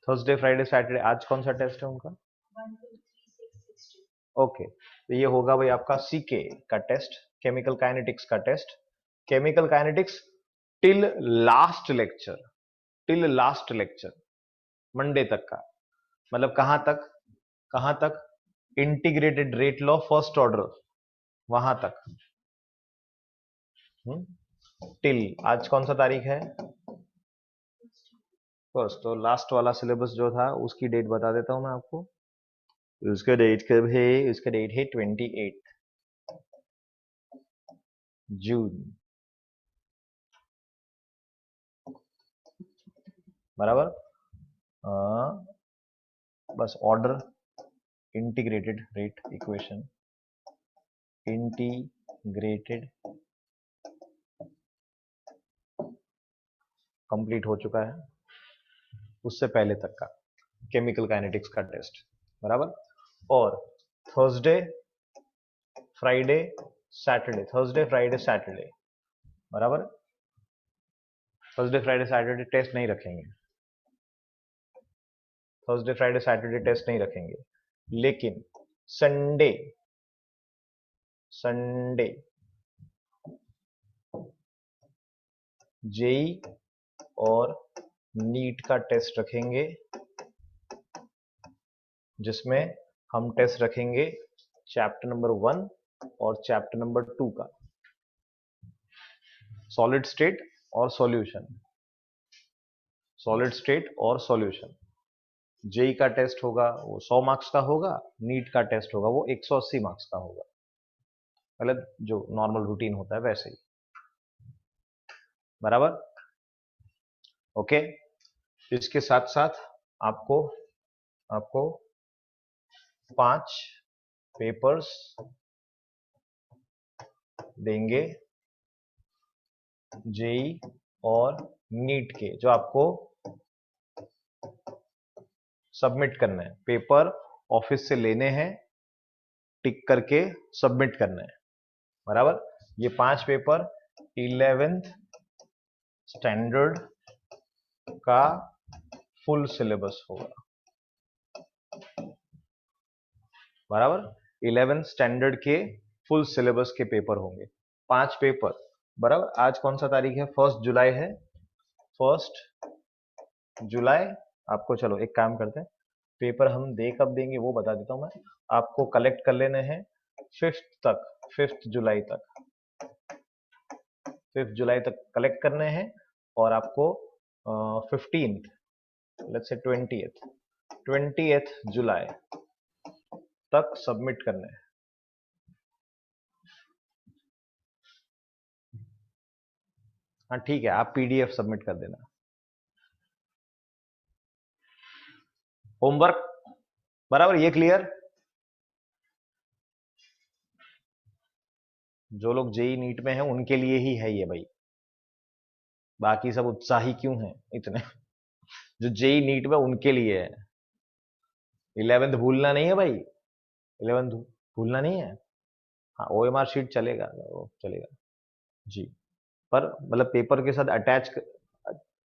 Thursday, Friday, Saturday. आज कौन सा टेस्ट है उनका? 1 2 3 6 16। ओके, तो ये होगा भाई आपका सीके का टेस्ट, केमिकल काइनेटिक्स का test. Chemical kinetics till last lecture Monday तक का। मतलब कहां तक? Integrated rate law first order, वहां तक। टिल आज कौन सा तारीख है? फर्स्ट। तो लास्ट वाला सिलेबस जो था उसकी डेट बता देता हूं मैं आपको। उसका डेट कब है? उसका डेट है 28 जून। बराबर? बस order, integrated rate equation, integrated complete हो चुका है। उससे पहले तक का केमिकल काइनेटिक्स का टेस्ट। बराबर? और थर्सडे, फ्राइडे, सैटरडे, बराबर? थर्सडे, फ्राइडे, सैटरडे टेस्ट नहीं रखेंगे। थर्सडे, फ्राइडे, सैटरडे टेस्ट नहीं रखेंगे, लेकिन संडे जेई और नीट का टेस्ट रखेंगे, जिसमें हम टेस्ट रखेंगे चैप्टर नंबर 1 और चैप्टर नंबर 2 का। सॉलिड स्टेट और सॉल्यूशन, सॉलिड स्टेट और सॉल्यूशन। जेई का टेस्ट होगा वो 100 मार्क्स का होगा, नीट का टेस्ट होगा वो 180 मार्क्स का होगा, मतलब जो नॉर्मल रूटीन होता है वैसे ही। बराबर, ओके। इसके साथ साथ आपको आपको 5 पेपर्स देंगे जेई और नीट के, जो आपको सबमिट करना है। पेपर ऑफिस से लेने हैं, टिक करके सबमिट करना है। बराबर, ये 5 पेपर 11th स्टैंडर्ड का फुल सिलेबस होगा। बराबर, 11th स्टैंडर्ड के फुल सिलेबस के पेपर होंगे, 5 पेपर। बराबर, आज कौन सा तारीख है? 1 जुलाई है। 1 जुलाई आपको, चलो एक काम करते हैं, पेपर हम दे कब देंगे वो बता देता हूं मैं आपको। कलेक्ट कर लेने हैं 5th तक, 5th जुलाई तक, 5th जुलाई तक कलेक्ट करने हैं, और आपको 15th, लेट्स से 20th जुलाई तक सबमिट करने हैं। हाँ ठीक है, आप पीडीएफ सबमिट कर देना। होमवर्क बराबर, ये क्लियर? जो लोग जेई नीट में हैं उनके लिए ही है ये भाई, बाकी सब उत्साही क्यों हैं इतने? जो जेई नीट में उनके लिए है। 11th भूलना नहीं है भाई, 11th भूलना नहीं है। हाँ, ओएमआर शीट चलेगा, वो चलेगा जी, पर मतलब पेपर के साथ अटैच,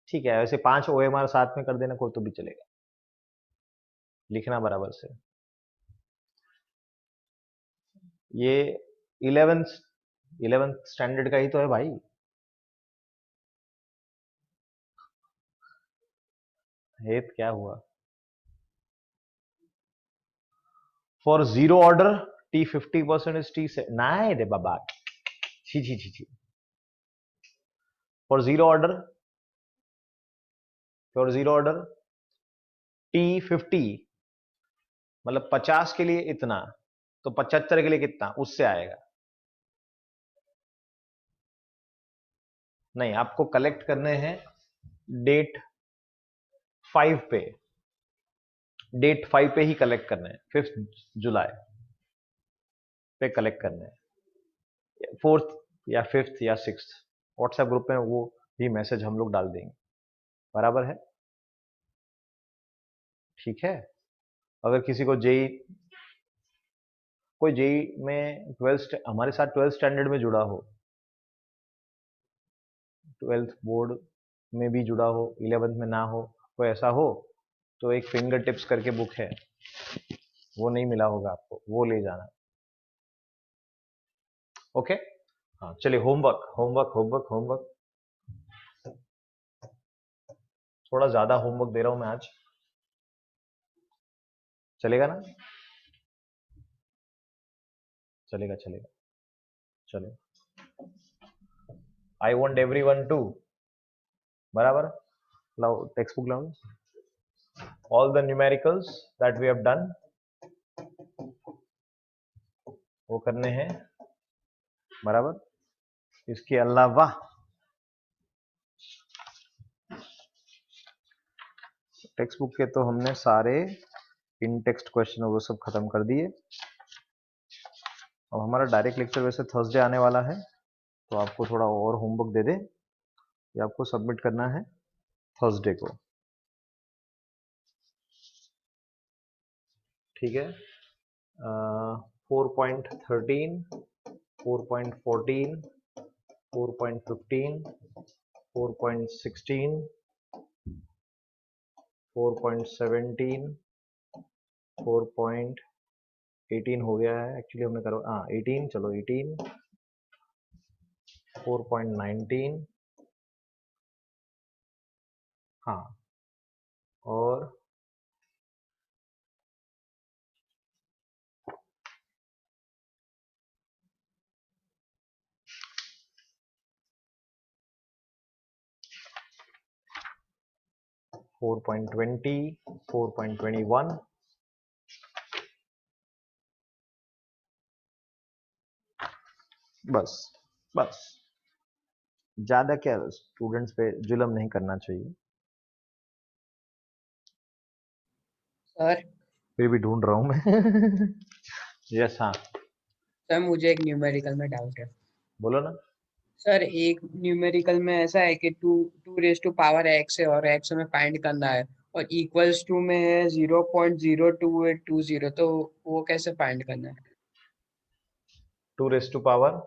ठीक है, वैसे 5 ओएमआर साथ में कर देना कोई तो भी चलेगा, लिखना बराबर से। ये 11th स्टैंडर्ड का ही तो है भाई। हेत क्या हुआ? For zero order T 50% is T से, नहीं रे बाबा, छी छी छी छी। फॉर जीरो ऑर्डर, टी 50 मतलब 50 के लिए इतना, तो 75 के लिए कितना, उससे आएगा। नहीं, आपको कलेक्ट करने हैं डेट 5 पे, डेट 5 पे ही कलेक्ट करने हैं, 5th जुलाई पे कलेक्ट करने हैं। 4th या 5th या 6th व्हाट्सएप ग्रुप में वो भी मैसेज हम लोग डाल देंगे। बराबर है, ठीक है। अगर किसी को जेई, कोई जेई में 12th हमारे साथ 12th स्टैंडर्ड में जुड़ा हो, 12th बोर्ड में भी जुड़ा हो, 11th में ना हो, कोई ऐसा हो, तो एक फिंगर टिप्स करके बुक है, वो नहीं मिला होगा आपको, वो ले जाना। ओके, हाँ चलिए, होमवर्क होमवर्क होमवर्क होमवर्क, थोड़ा ज्यादा होमवर्क दे रहा हूं मैं आज, चलेगा ना? चलेगा चलेगा, चलो। I want every one to, बराबर, लाओ टेक्स्ट बुक लाओ। All the numericals that we have done, वो करने हैं। बराबर, इसके अलावा टेक्स्ट बुक के तो हमने सारे इन टेक्स्ट क्वेश्चन वो सब खत्म कर दिए। अब हमारा डायरेक्ट लेक्चर वैसे थर्सडे आने वाला है, तो आपको थोड़ा और होमवर्क दे दे, ये आपको सबमिट करना है थर्सडे को, ठीक है। 4.13, 4.14, 4.15, 4.16, 4.17, 4.18 हो गया है एक्चुअली, हमने करो 18, चलो 18, 4.19, हाँ, और 4.20, 4.21, बस बस, ज्यादा क्या स्टूडेंट्स पे जुल्म नहीं करना चाहिए। सर फिर भी ढूंढ रहा हूं मैं। यस हाँ, सर मुझे एक न्यूमेरिकल में डाउट है। बोलो ना। सर एक न्यूमेरिकल में ऐसा है कि two raise to power X है और एक्स हमें फाइंड करना है, और इक्वल्स टू में है 0.02820, तो वो कैसे फाइंड करना है? 2 raise to power,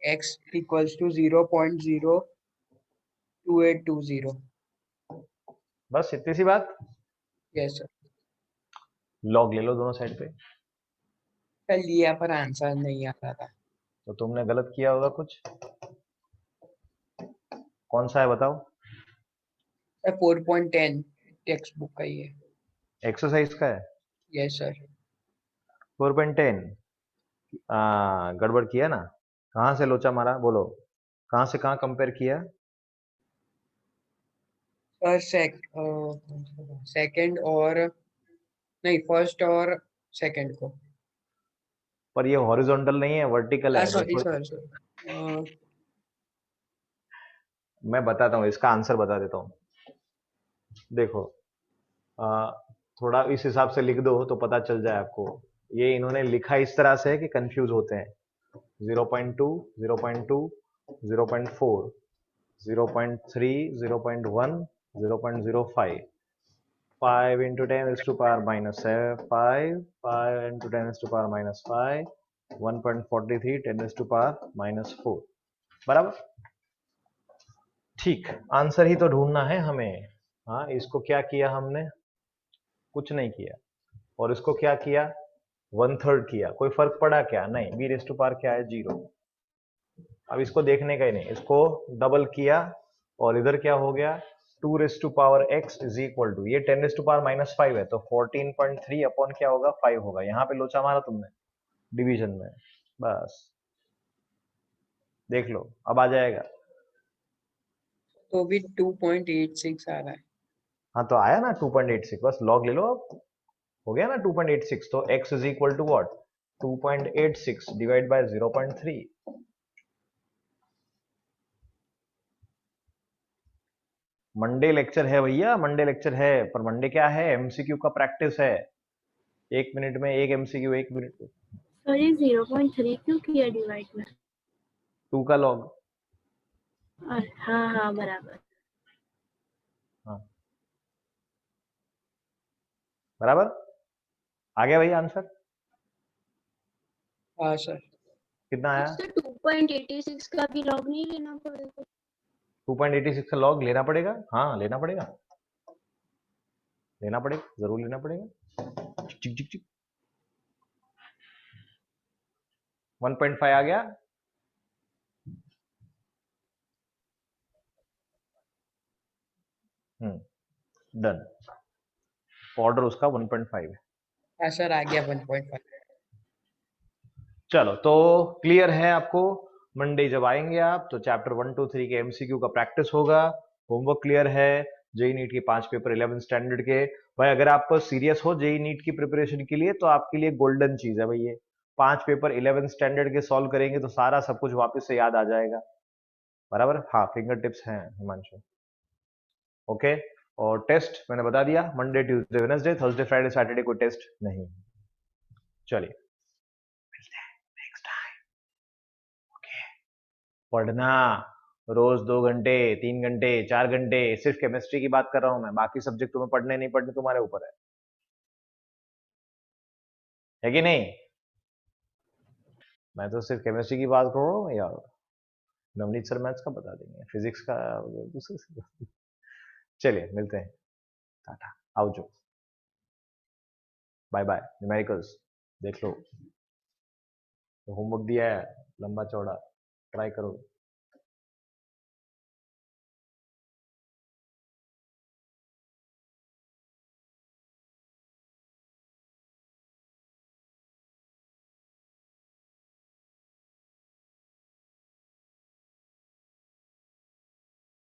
X equals to 0.02820। बस इतनी सी बात। Yes sir. लॉग ले लो दोनों साइड पे। सर लिया पर आंसर नहीं आ रहा था। तो तुमने गलत किया होगा कुछ। कौन सा है बताओ। सर 4.10 टेक्स्ट बुक का ही है। एक्सरसाइज का है। Yes sir. 4.10, गड़बड़ किया ना। कहाँ से लोचा मारा बोलो, कहाँ से कहाँ कंपेयर किया। सर सेकंड और नहीं, फर्स्ट और सेकंड को। पर ये हॉरिजॉन्टल नहीं है, वर्टिकल है। सॉरी देखो सॉरी सॉरी। मैं बताता हूँ, इसका आंसर बता देता हूँ। देखो आ, थोड़ा इस हिसाब से लिख दो तो पता चल जाए आपको। ये इन्होंने लिखा इस तरह से कि कंफ्यूज होते हैं। 0.2, 0.2, 0.4, 0.3, 0.1, 0.05, 5 into 10 is to power minus 5, 5 into 10 is to power minus 5, 1.43, 10 is to power minus 4, बराबर। ठीक, आंसर ही तो ढूंढना है हमें। हाँ, इसको क्या किया हमने, कुछ नहीं किया। और इसको क्या किया, 1/3 किया। कोई फर्क पड़ा क्या, नहीं। बी रेस टू पावर क्या है, 0। अब इसको देखने का ही नहीं, इसको डबल किया और इधर क्या हो गया, 2 raise to power x is equal to, ये 10 रेस टू पावर माइनस 5 है तो 14.3 अपॉन क्या होगा, 5 होगा। यहाँ पे लोचा मारा तुमने डिवीजन में, बस देख लो अब आ जाएगा। तो भी 2.86 आ रहा है। हाँ तो आया ना 2.86, बस लॉग ले लो अब, हो गया ना 2.86। तो x is equal to what, 2.86 divide by 0.3। Monday lecture है भैया, मंडे लेक्चर है, पर मंडे क्या है, एमसीक्यू का प्रैक्टिस है। 1 मिनट में एक एमसीक्यू, 1 मिनट में। सॉरी 0.3 क्यों किया डिवाइड में? 2 का लॉग। हाँ हाँ बराबर। हाँ बराबर, आ गया भैया आंसर। हाँ सर। कितना आया, सर 2.86 का भी लॉग नहीं लेना पड़ेगा? 2.86 का लॉग लेना पड़ेगा, हाँ लेना पड़ेगा, लेना पड़ेगा, जरूर लेना पड़ेगा। चिक चिक चिक, 1.5 आ गया। डन, ऑर्डर उसका 1.5 है। हाँ सर आ गया 1.5। चलो तो क्लियर है आपको। मंडे जब आएंगे आप तो चैप्टर 1, 2, 3 के एमसीक्यू का प्रैक्टिस होगा। होमवर्क क्लियर है। जेई नीट के 5 पेपर 11 स्टैंडर्ड के। भाई अगर आप सीरियस हो जेई नीट की प्रिपरेशन के लिए तो आपके लिए गोल्डन चीज है भाई ये। 5 पेपर 11 स्टैंडर्ड के सॉल्व करेंगे तो सारा सब कुछ वापस से याद आ जाएगा, बराबर। हाँ फिंगर टिप्स हैं हिमांशु, ओके। और टेस्ट मैंने बता दिया, Monday Tuesday Wednesday, Thursday Friday Saturday कोई टेस्ट नहीं। चलिए मिलते हैं नेक्स्ट टाइम, ओके। पढ़ना रोज 2 घंटे 3 घंटे 4 घंटे, सिर्फ केमिस्ट्री की बात कर रहा हूं मैं, बाकी सब्जेक्ट तुम्हें पढ़ने नहीं पढ़ने तुम्हारे ऊपर है कि नहीं। मैं तो सिर्फ केमिस्ट्री की बात कर रहा हूँ यार, नवनीत सर मैथ्स का बता देंगे, फिजिक्स का दूसरे से। चलिए मिलते हैं, टाटा, आओ, बाय बाय। न्यूमेरिकल्स देख लो, होमवर्क दिया है लंबा चौड़ा, ट्राई करो।